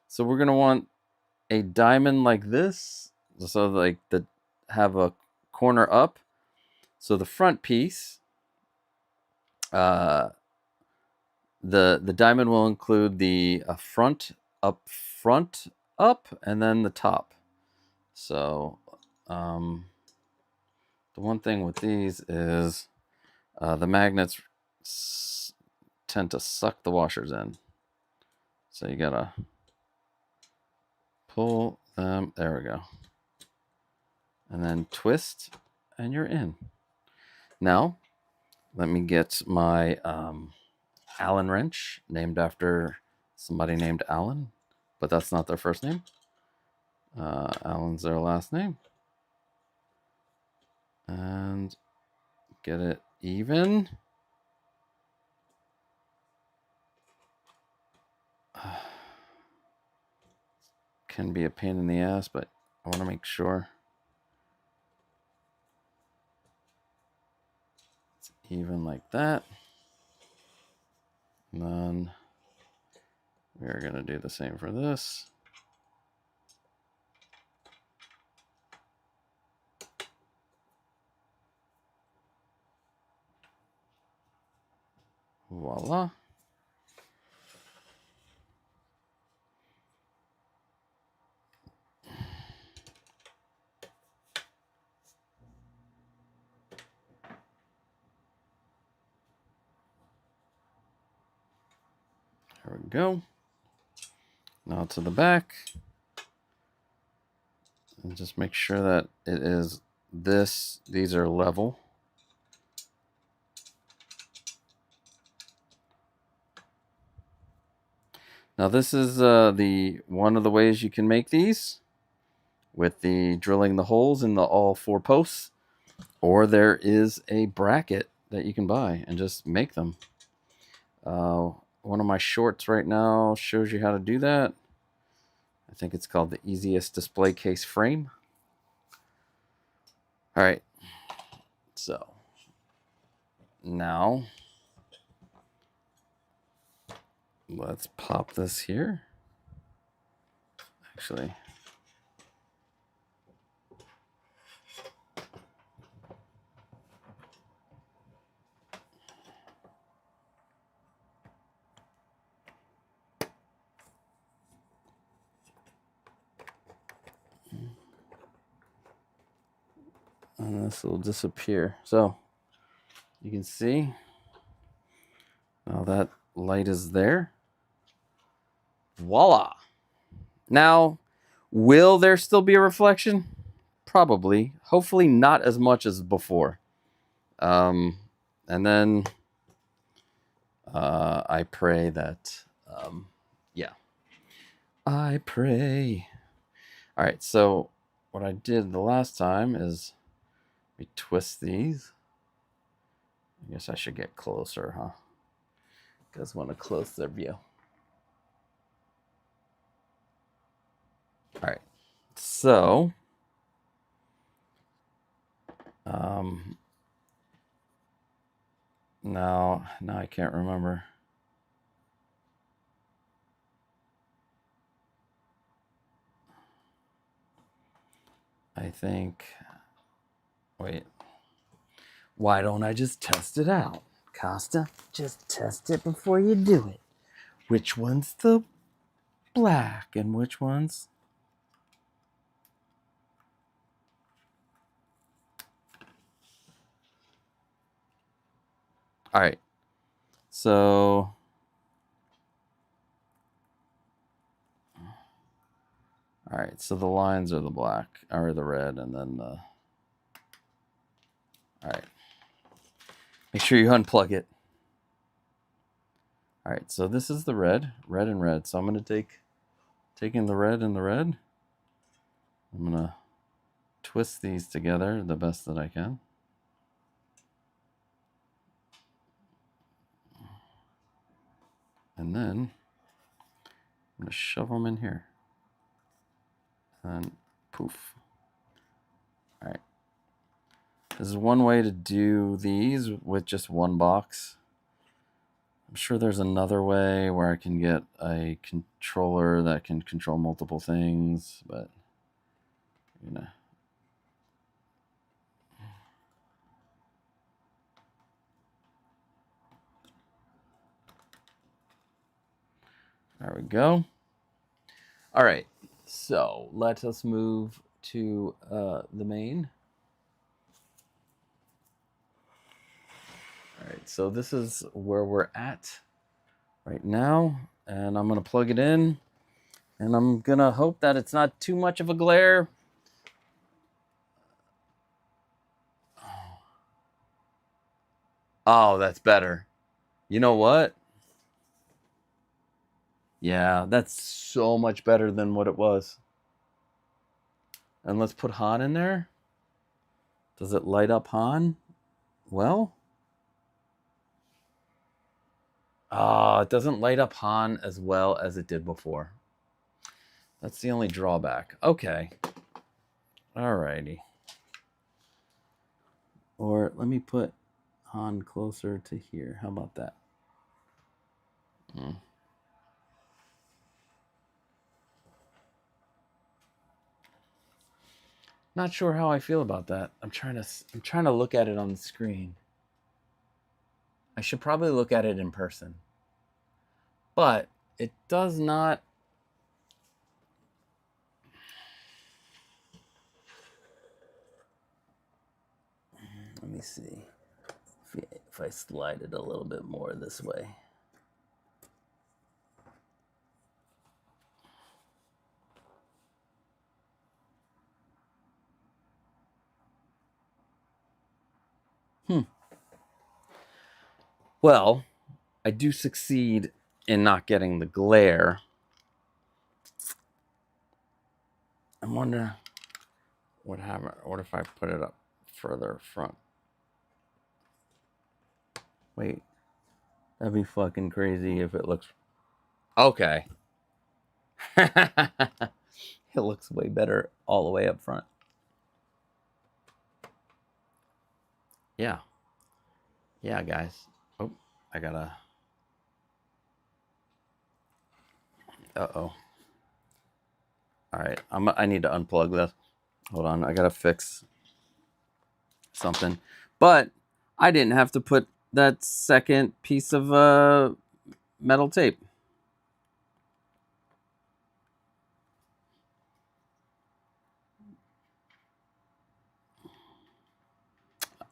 So we're going to want a diamond like this, so like the have a corner up. So the front piece, the diamond will include the front up, and then the top. So the one thing with these is the magnets tend to suck the washers in. So you gotta pull them. There we go. And then twist, and you're in. Now, let me get my Allen wrench, named after somebody named Allen, but that's not their first name. Allen's their last name. And get it even. Can be a pain in the ass, but I want to make sure it's even like that. And then we're going to do the same for this. Voila. There we go. Now to the back. And just make sure that it is this. These are level. Now this is the one of the ways you can make these, with the drilling the holes in the all 4 posts, or there is a bracket that you can buy and just make them. One of my shorts right now shows you how to do that. I think it's called the easiest display case frame. All right, so now let's pop this here. Actually, and this will disappear. So you can see now that light is there. Voila. Now, will there still be a reflection? Probably. Hopefully not as much as before. And then I pray that, yeah. I pray. All right, so what I did the last time is we twist these. I guess I should get closer, huh? You guys want a closer view. All right, so now I can't remember. I think, wait, why don't I just test it out? Costa, just test it before you do it. Which one's the black and which one's... All right, so all right, so the lines are the black, or the red, and then the... All right, make sure you unplug it. All right, so this is the red and red. So I'm going to taking the red and the red. I'm going to twist these together the best that I can. And then I'm going to shove them in here. And poof. All right. This is one way to do these with just one box. I'm sure there's another way where I can get a controller that can control multiple things, but you know. There we go. All right, so let us move to the main. All right, so this is where we're at right now, and I'm gonna plug it in, and I'm gonna hope that it's not too much of a glare. Oh, that's better. You know what? Yeah, that's so much better than what it was. And let's put Han in there. Does it light up Han? Well, it doesn't light up Han as well as it did before. That's the only drawback. Okay. Alrighty. Or let me put Han closer to here. How about that? Not sure how I feel about that. I'm trying to look at it on the screen. I should probably look at it in person. But it does not. Let me see if I slide it a little bit more this way. Well, I do succeed in not getting the glare. I wonder what happened. What if I put it up further front? Wait, that'd be fucking crazy if it looks. Okay. It looks way better all the way up front. Yeah. Yeah, guys. Oh, I gotta. Uh-oh. All right, I need to unplug this. Hold on, I gotta fix something. But I didn't have to put that second piece of metal tape.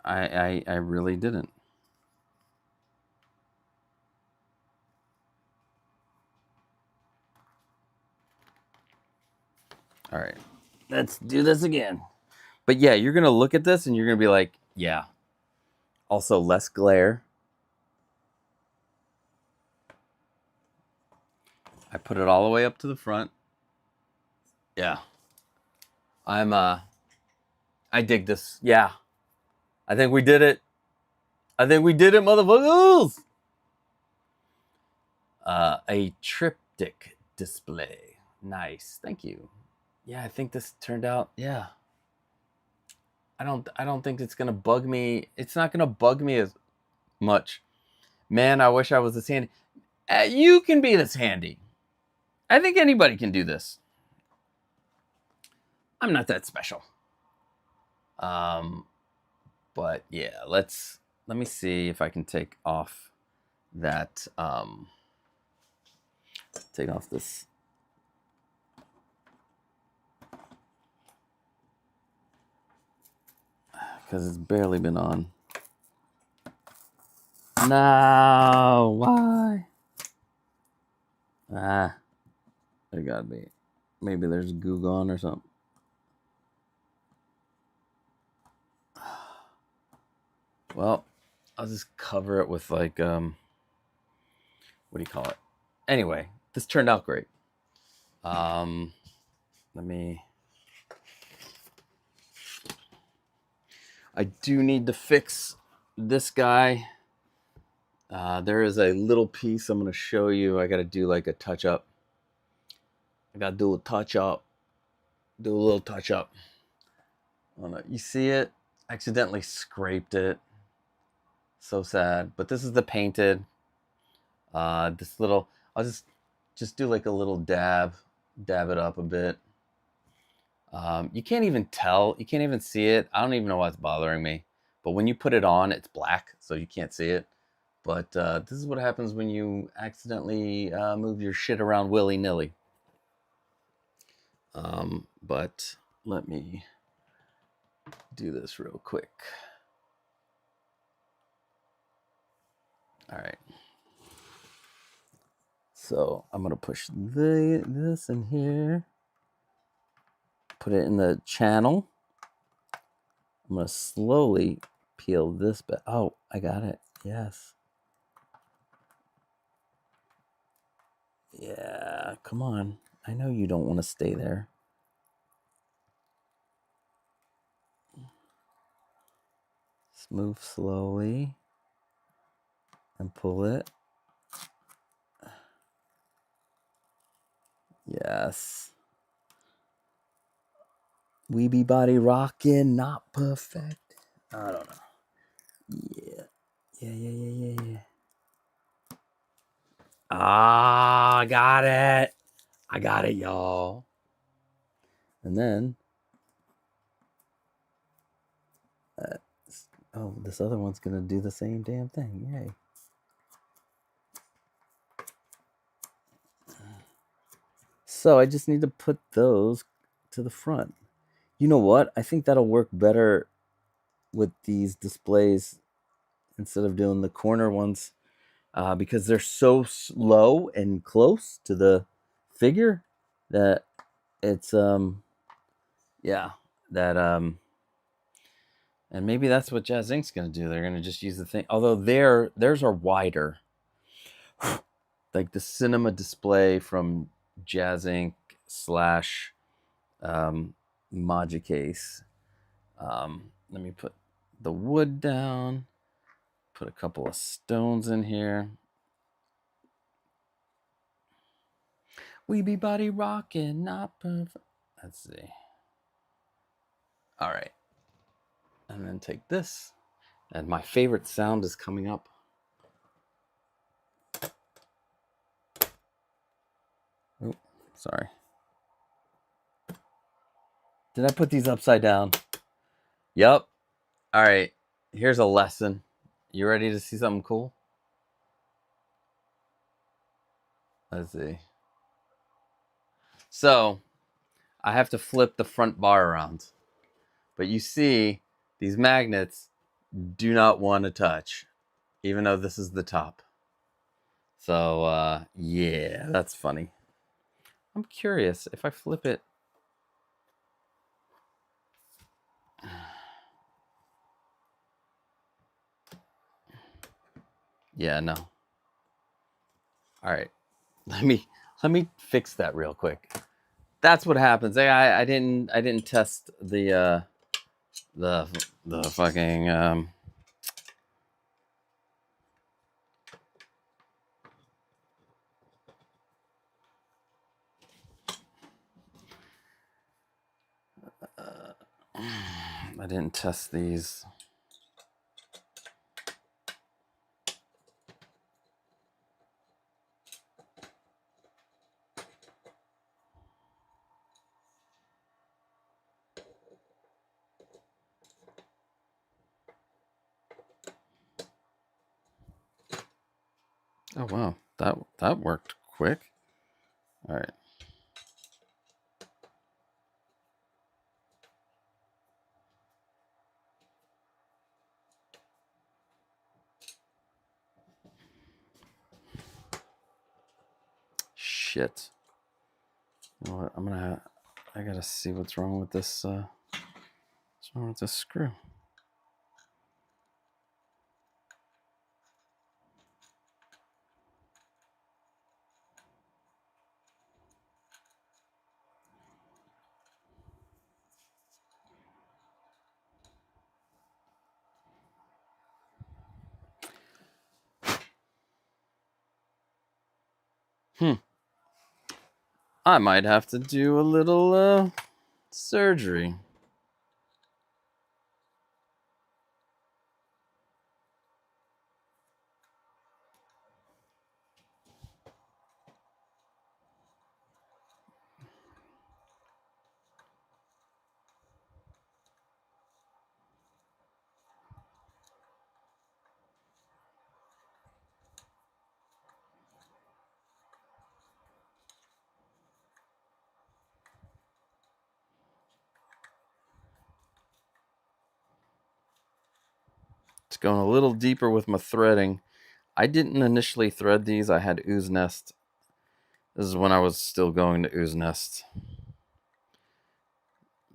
I really didn't. All right, let's do this again. But yeah, you're gonna look at this and you're gonna be like, yeah. Also, less glare. I put it all the way up to the front. Yeah. I dig this. Yeah. I think we did it. I think we did it, motherfuckers. A triptych display. Nice. Thank you. Yeah, I think this turned out. Yeah. I don't think it's gonna bug me. It's not gonna bug me as much. Man, I wish I was this handy. You can be this handy. I think anybody can do this. I'm not that special. But yeah, let me see if I can take off that. Take off this. Because it's barely been on. No, why? There gotta be. Maybe there's goo gone or something. Well, I'll just cover it with like what do you call it? Anyway, this turned out great. I do need to fix this guy. There is a little piece I'm going to show you. I got to do like a touch up. I got to do a touch up. Do a little touch up. You see it? Accidentally scraped it. So sad. But this is the painted. This little, I'll just do like a little dab it up a bit. You can't even tell. You can't even see it. I don't even know why it's bothering me. But when you put it on, it's black, so you can't see it. But this is what happens when you accidentally move your shit around willy-nilly. But let me do this real quick. All right. So I'm going to push this in here. Put it in the channel. I'm going to slowly peel this back. Oh, I got it. Yes. Yeah, come on. I know you don't want to stay there. Just move slowly and pull it. Yes. We be body rocking, not perfect. I don't know. Yeah. Ah, I got it. I got it, y'all. And then, oh, this other one's gonna do the same damn thing. Yay. So I just need to put those to the front. You know what? I think that'll work better with these displays instead of doing the corner ones because they're so low and close to the figure that it's and maybe that's what JazzInc's gonna do. They're gonna just use the thing, although theirs are wider. Like the cinema display from JazzInc / Magicase. Let me put the wood down, put a couple of stones in here. We be body rocking, not perfect. Let's see. All right. And then take this. And my favorite sound is coming up. Oh, sorry. Did I put these upside down? Yep. All right. Here's a lesson. You ready to see something cool? Let's see. So, I have to flip the front bar around. But you see, these magnets do not want to touch, even though this is the top. So, yeah, that's funny. I'm curious if I flip it. Yeah, no. All right. Let me fix that real quick. That's what happens. I didn't test the fucking I didn't test these. Oh wow, that worked quick. All right. Shit. You know what? I gotta see what's wrong with this. What's wrong with this screw? I might have to do a little surgery. It's going a little deeper with my threading. I didn't initially thread these. I had Ooze Nest. This is when I was still going to Ooze Nest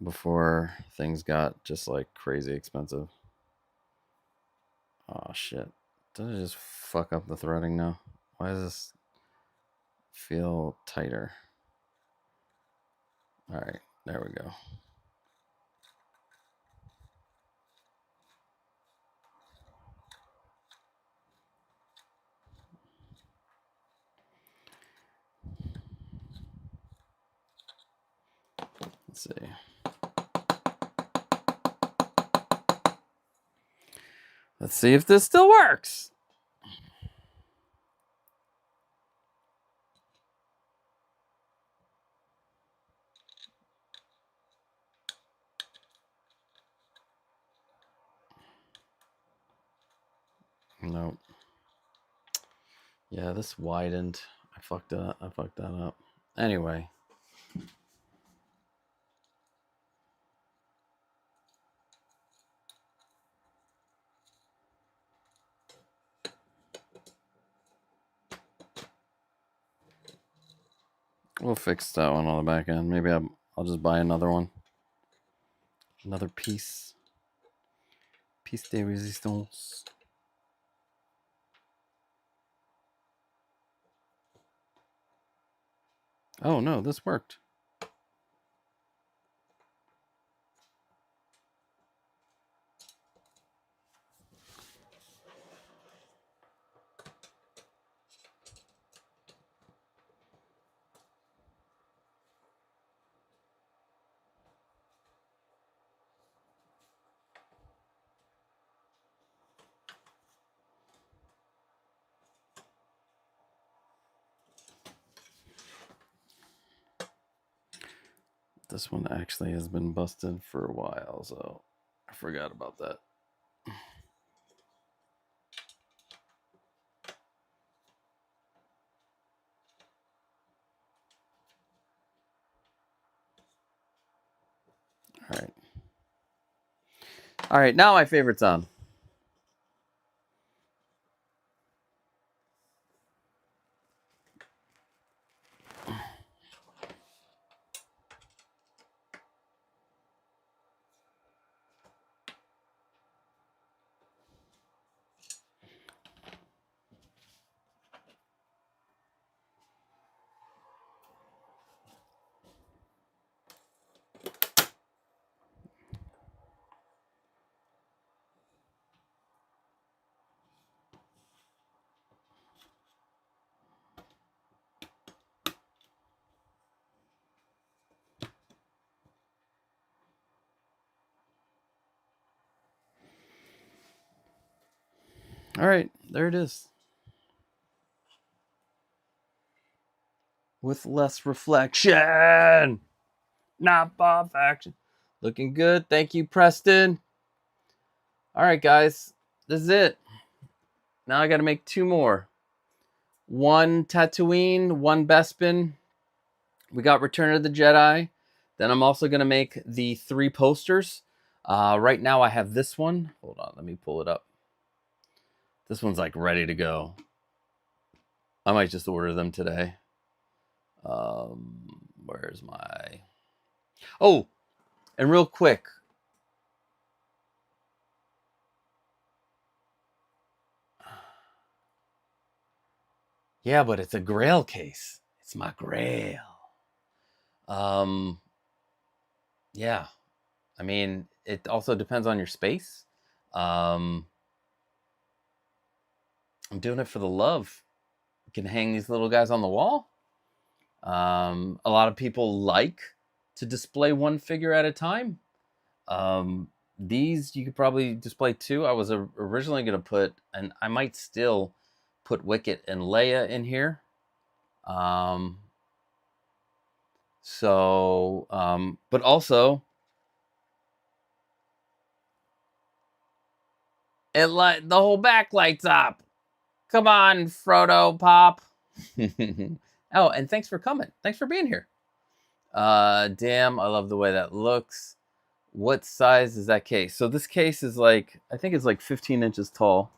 before things got just like crazy expensive. Oh shit. Did I just fuck up the threading now? Why does this feel tighter? All right, there we go. Let's see. Let's see if this still works. Nope. Yeah, this widened. I fucked that up. Anyway. We'll fix that one on the back end. Maybe I'll just buy another one. Another piece. Piece de resistance. Oh no, this worked. This one actually has been busted for a while, so I forgot about that. All right. All right, now my favorite's on. All right, there it is. With less reflection, not perfection. Looking good. Thank you, Preston. All right, guys, this is it. Now I got to make two more. One Tatooine, one Bespin. We got Return of the Jedi. Then I'm also going to make the 3 posters. Right now I have this one. Hold on, let me pull it up. This one's like ready to go. I might just order them today. Where's my... Oh, and real quick. Yeah, but it's a Grail case. It's my Grail. Yeah. I mean, it also depends on your space. I'm doing it for the love. You can hang these little guys on the wall. A lot of people like to display one figure at a time. These you could probably display 2. I was originally going to put, and I might still put Wicket and Leia in here. But also, the whole back lights up. Come on, Frodo Pop. Oh, and thanks for coming. Thanks for being here. Damn, I love the way that looks. What size is that case? So this case is like, I think it's like 15 inches tall.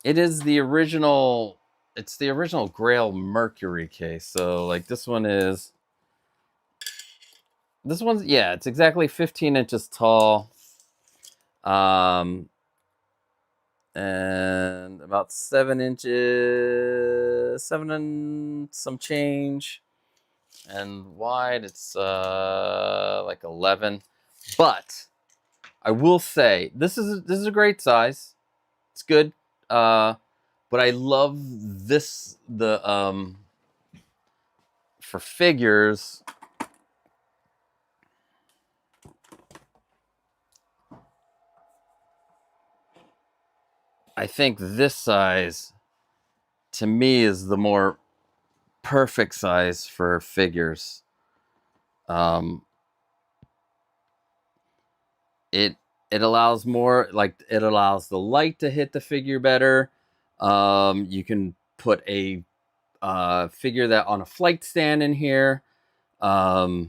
It is the original, it's the original Grail Mercury case. So like this one's, yeah, it's exactly 15 inches tall. And about 7 inches, 7 and some change. And wide, it's like 11. But I will say this is a great size. It's good. But I love this for figures. I think this size to me is the more perfect size for figures. It allows more, like, it allows the light to hit the figure better. You can put a figure that on a flight stand in here. I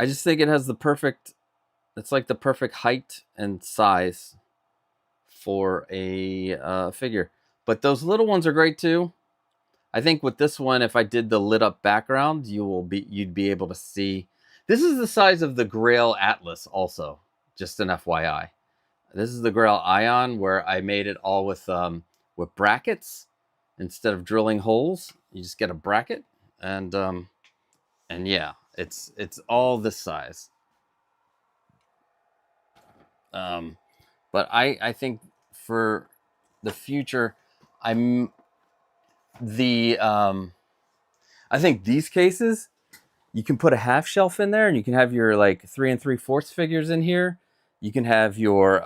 just think it has the perfect, it's like the perfect height and size for a figure. But those little ones are great too. I think with this one, if I did the lit up background, you'd be able to see. This is the size of the Grail Atlas also, just an FYI. This is the Grail Ion, where I made it all with brackets instead of drilling holes. You just get a bracket, and yeah, it's all this size. But I think for the future, I think these cases, you can put a half shelf in there, and you can have your like 3 3/4 figures in here. You can have your get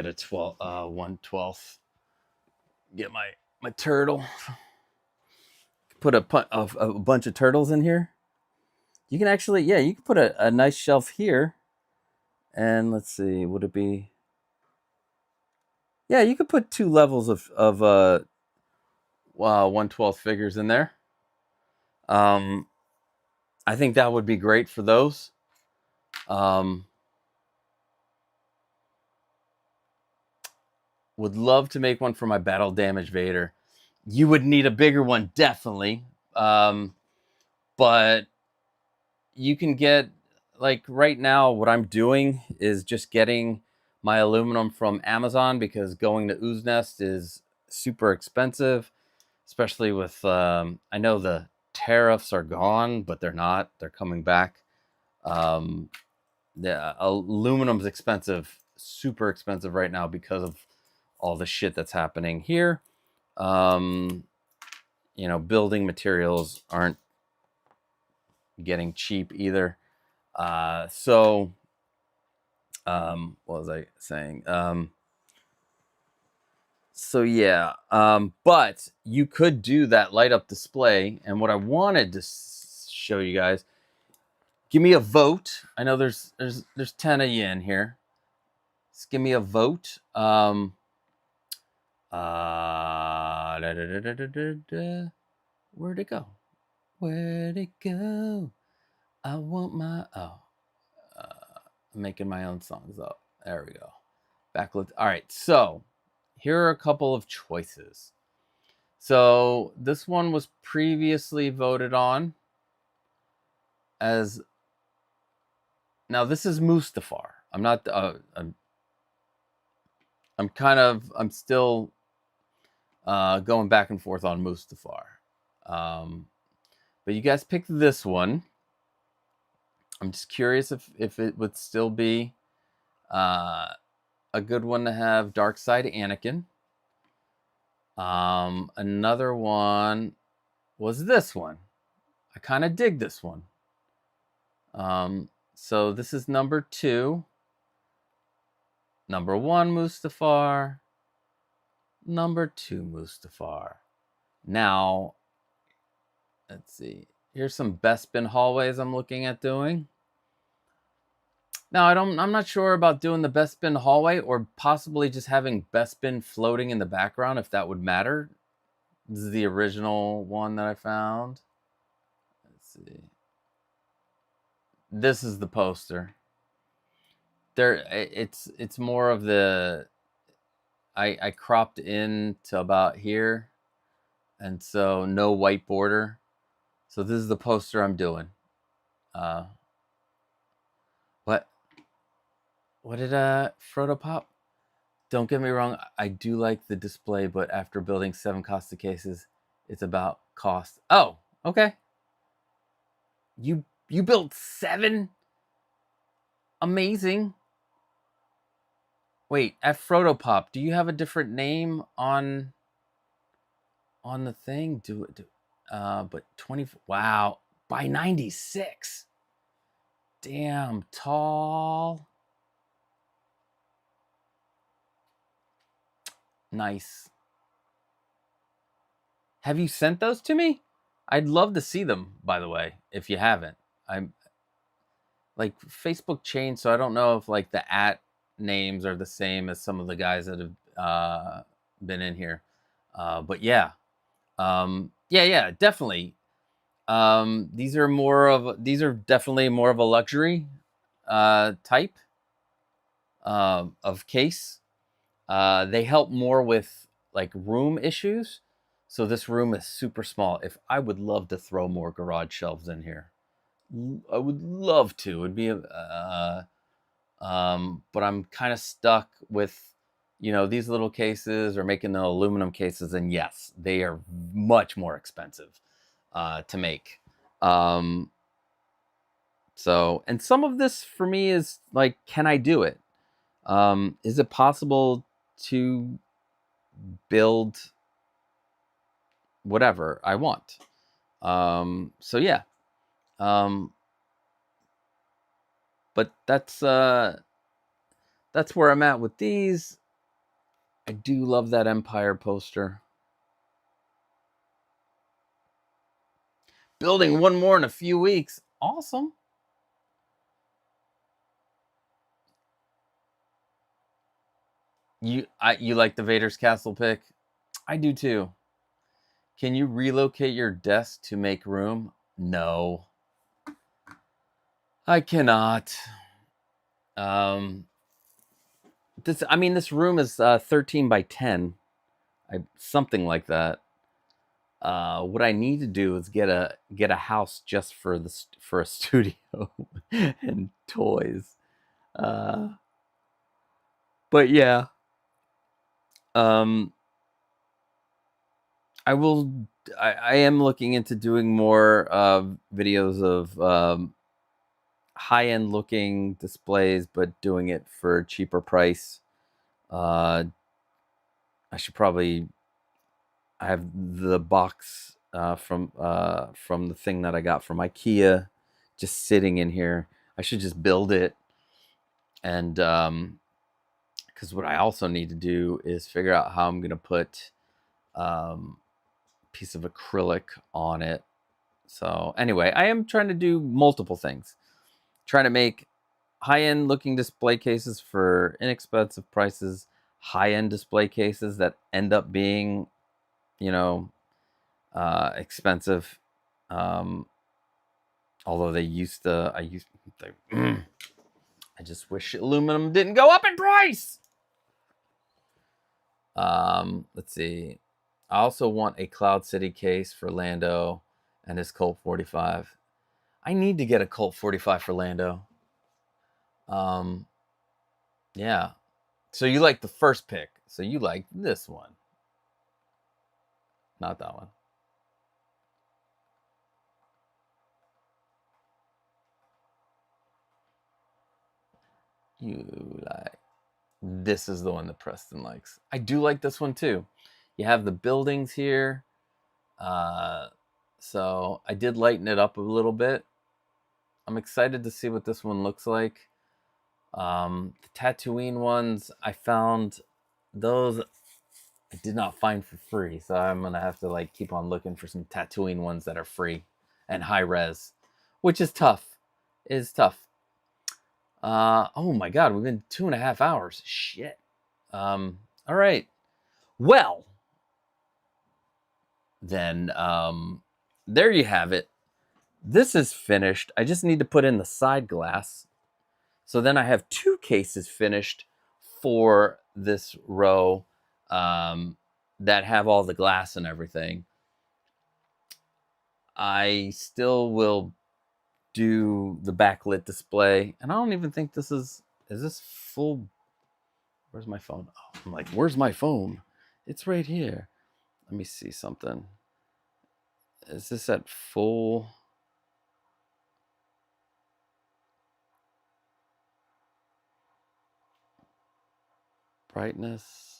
a 1/12. Get my turtle. Put a bunch of turtles in here. You can actually, yeah, you can put a nice shelf here. And let's see, would it be? Yeah, you could put 2 levels of 1/12 figures in there. I think that would be great for those. Would love to make one for my battle damage Vader. You would need a bigger one, definitely. But you can get, like, right now, what I'm doing is just getting my aluminum from Amazon, because going to Ooze Nest is super expensive, especially with, I know the tariffs are gone, but they're not. They're coming back. The aluminum's expensive, super expensive right now because of all the shit that's happening here. Building materials aren't getting cheap either. What was I saying? Yeah, but you could do that light up display. And what I wanted to show you guys, give me a vote. I know there's 10 of you in here. Just give me a vote. Where'd it go? Where'd it go? I want my, I'm making my own songs up. There we go. Backlit. All right, so here are a couple of choices. So this one was previously voted on as, now this is Mustafar. I'm not, I'm still going back and forth on Mustafar. But you guys picked this one. I'm just curious if it would still be a good one to have Dark Side Anakin. Another one was this one. I kind of dig this one. So this is number 2. Number 1, Mustafar. Number 2, Mustafar. Now, let's see. Here's some best bin hallways I'm looking at doing. Now, I'm not sure about doing the best bin hallway or possibly just having best bin floating in the background, if that would matter. This is the original one that I found. Let's see. This is the poster. It's more of the, I cropped in to about here, and so no white border. So this is the poster I'm doing. What did Frodo pop? Don't get me wrong, I do like the display, but after building 7 Costa cases, it's about cost. Oh, okay. You built 7? Amazing. Wait, at Frodo Pop, do you have a different name on the thing? But 20, wow, by 96. Damn, tall. Nice. Have you sent those to me? I'd love to see them, by the way, if you haven't. I'm like, Facebook changed, so I don't know if like the @ names are the same as some of the guys that have been in here. But yeah. Yeah, definitely. These are definitely more of a luxury type of case. They help more with like room issues. So this room is super small. If I would love to throw more garage shelves in here, I would love to. It'd be but I'm kind of stuck with, these little cases or making the aluminum cases, and yes, they are much more expensive to make. So, and some of this for me is like, can I do it? Is it possible to build whatever I want? So yeah. But that's where I'm at with these. I do love that Empire poster. Building one more in a few weeks. Awesome. You like the Vader's Castle pick? I do too. Can you relocate your desk to make room? No. I cannot. This room is 13 by 10. Something like that. What I need to do is get a house just for a studio and toys. But yeah. I am looking into doing more videos of high-end looking displays, but doing it for a cheaper price. I have the box from the thing that I got from IKEA just sitting in here. I should just build it. And because what I also need to do is figure out how I'm going to put a piece of acrylic on it. So anyway, I am trying to do multiple things. Trying to make high-end looking display cases for inexpensive prices, high-end display cases that end up being, expensive. Although I just wish aluminum didn't go up in price. Let's see. I also want a Cloud City case for Lando and his Colt 45. I need to get a Colt 45 for Lando. Yeah. So you like the first pick. So you like this one. Not that one. You like... This is the one that Preston likes. I do like this one too. You have the buildings here. So I did lighten it up a little bit. I'm excited to see what this one looks like. The Tatooine ones, I found those I did not find for free. So I'm going to have to like keep on looking for some Tatooine ones that are free and high res, which is tough. It is tough. Oh my God, we've been 2.5 hours. Shit. All right. Well, then there you have it. This is finished. I just need to put in the side glass. So then I have 2 cases finished for this row that have all the glass and everything. I still will do the backlit display. And I don't even think this is this full? Where's my phone? Oh, I'm like, where's my phone? It's right here. Let me see something. Is this at full? Brightness.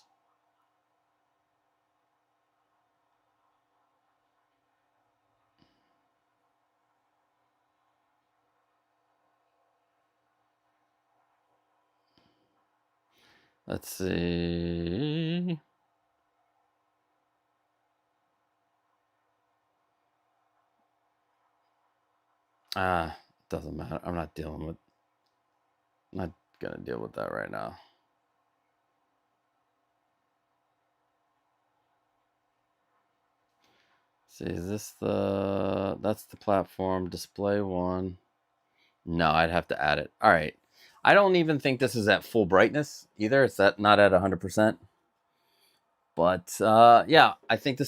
Let's see. Doesn't matter. I'm not gonna deal with that right now. See, is this that's the platform display one? No, I'd have to add it. All right. I don't even think this is at full brightness either. It's not at 100%. But yeah, I think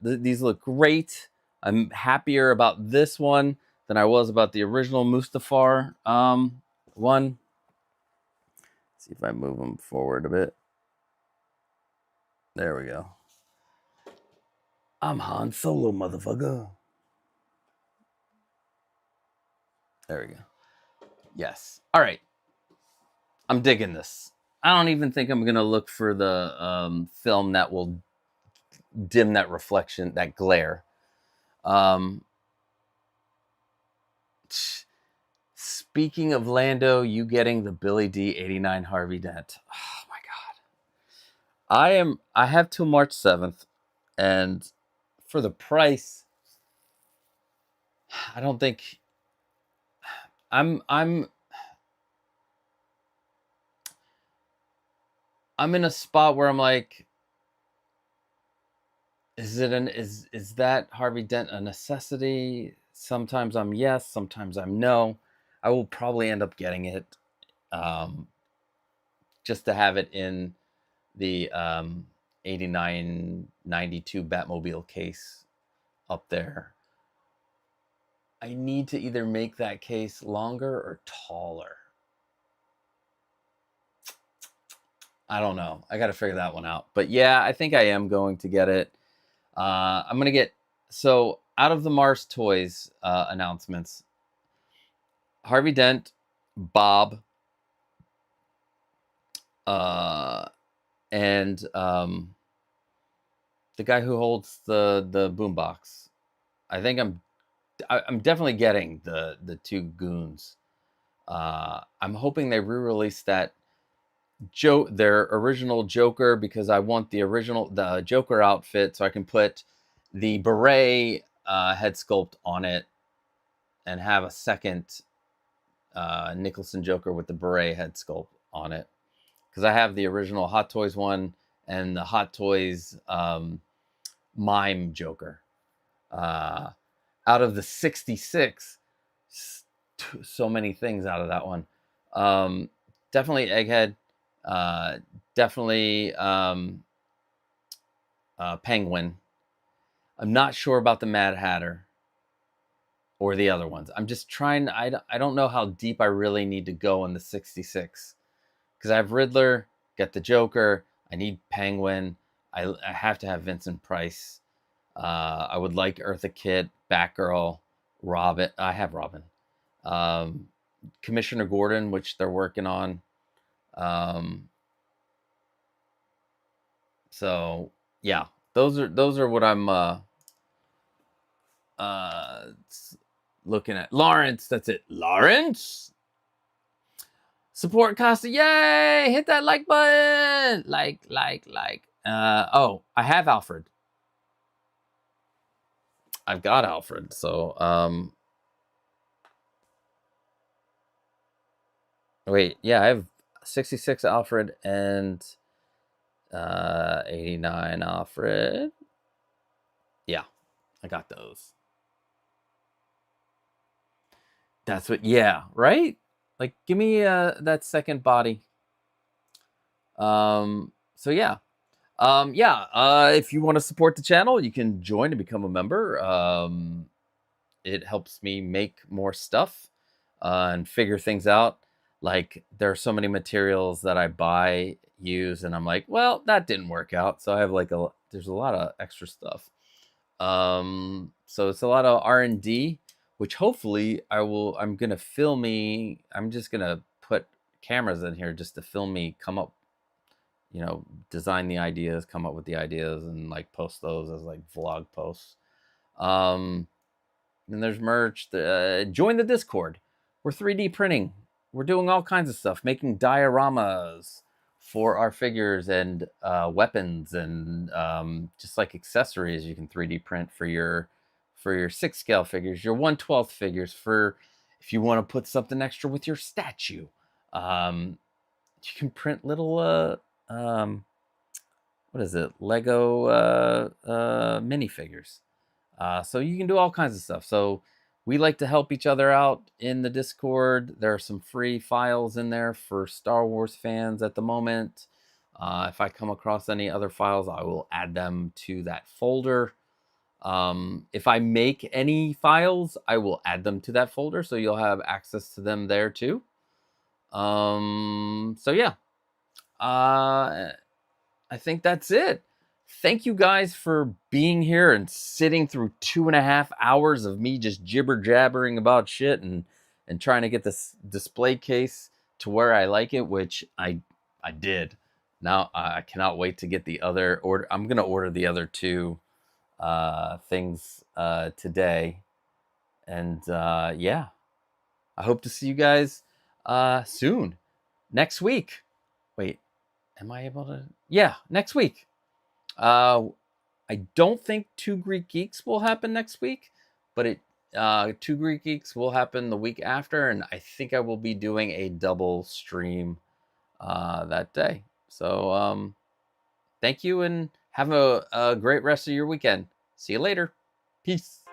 these look great. I'm happier about this one than I was about the original Mustafar one. Let's see if I move them forward a bit. There we go. I'm Han Solo, motherfucker. There we go. Yes. All right. I'm digging this. I don't even think I'm going to look for the film that will dim that reflection, that glare. Speaking of Lando, you getting the Billy D 89 Harvey Dent. Oh my God. I have till March 7th, and for the price, I don't think I'm in a spot where I'm like, is that Harvey Dent a necessity? Sometimes I'm yes, sometimes I'm no. I will probably end up getting it just to have it in the 8992 Batmobile case up there. I need to either make that case longer or taller. I don't know. I got to figure that one out. But yeah, I think I am going to get it. I'm going to get... So, out of the Mars Toys announcements, Harvey Dent, Bob, and the guy who holds the boombox. I think I'm definitely getting the 2 goons. I'm hoping they re-release that their original Joker, because I want the Joker outfit so I can put the beret head sculpt on it and have a second Nicholson Joker with the beret head sculpt on it, because I have the original Hot Toys one and the Hot Toys mime Joker. Out of the 66, so many things out of that one. Definitely Egghead. Definitely Penguin. I'm not sure about the Mad Hatter or the other ones. I'm just trying. I don't know how deep I really need to go in the 66, because I have Riddler, get the Joker. I need Penguin. I have to have Vincent Price. I would like Eartha Kitt, Batgirl, Robin. I have Robin. Commissioner Gordon, which they're working on. So yeah, those are what I'm looking at. Lawrence, that's it. Lawrence, support Costa. Yay! Hit that like button. Like. Oh, I have Alfred. I've got Alfred. So wait, yeah, I have 66 Alfred and 89 Alfred. Yeah, I got those. That's what, yeah, right? Like, give me that second body. So yeah. If you want to support the channel, you can join and become a member. It helps me make more stuff and figure things out. Like, there are so many materials that I buy, use, and I'm like, well, that didn't work out. So I have like there's a lot of extra stuff. So it's a lot of R&D, which hopefully I'm gonna film me. I'm just gonna put cameras in here just to film me come up, design the ideas, come up with the ideas, and like post those as like vlog posts. And there's merch. Join the Discord. We're 3D printing. We're doing all kinds of stuff, making dioramas for our figures and weapons, and just like accessories you can 3D print for your 6 scale figures, your 1/12 figures, for if you want to put something extra with your statue. You can print little what is it, Lego minifigures. So you can do all kinds of stuff. So we like to help each other out in the Discord. There are some free files in there for Star Wars fans at the moment. If I come across any other files, I will add them to that folder. If I make any files, I will add them to that folder, so you'll have access to them there too. So yeah, I think that's it. Thank you guys for being here and sitting through 2.5 hours of me just jibber jabbering about shit and trying to get this display case to where I like it, which I did. Now I cannot wait to get the other order. I'm gonna order the other 2 things today, and yeah, I hope to see you guys soon. Next week. Wait, am I able to? Yeah, next week. I don't think 2 Greek Geeks will happen next week, but 2 Greek Geeks will happen the week after, and I think I will be doing a double stream that day. So thank you, and have a great rest of your weekend. See you later. Peace.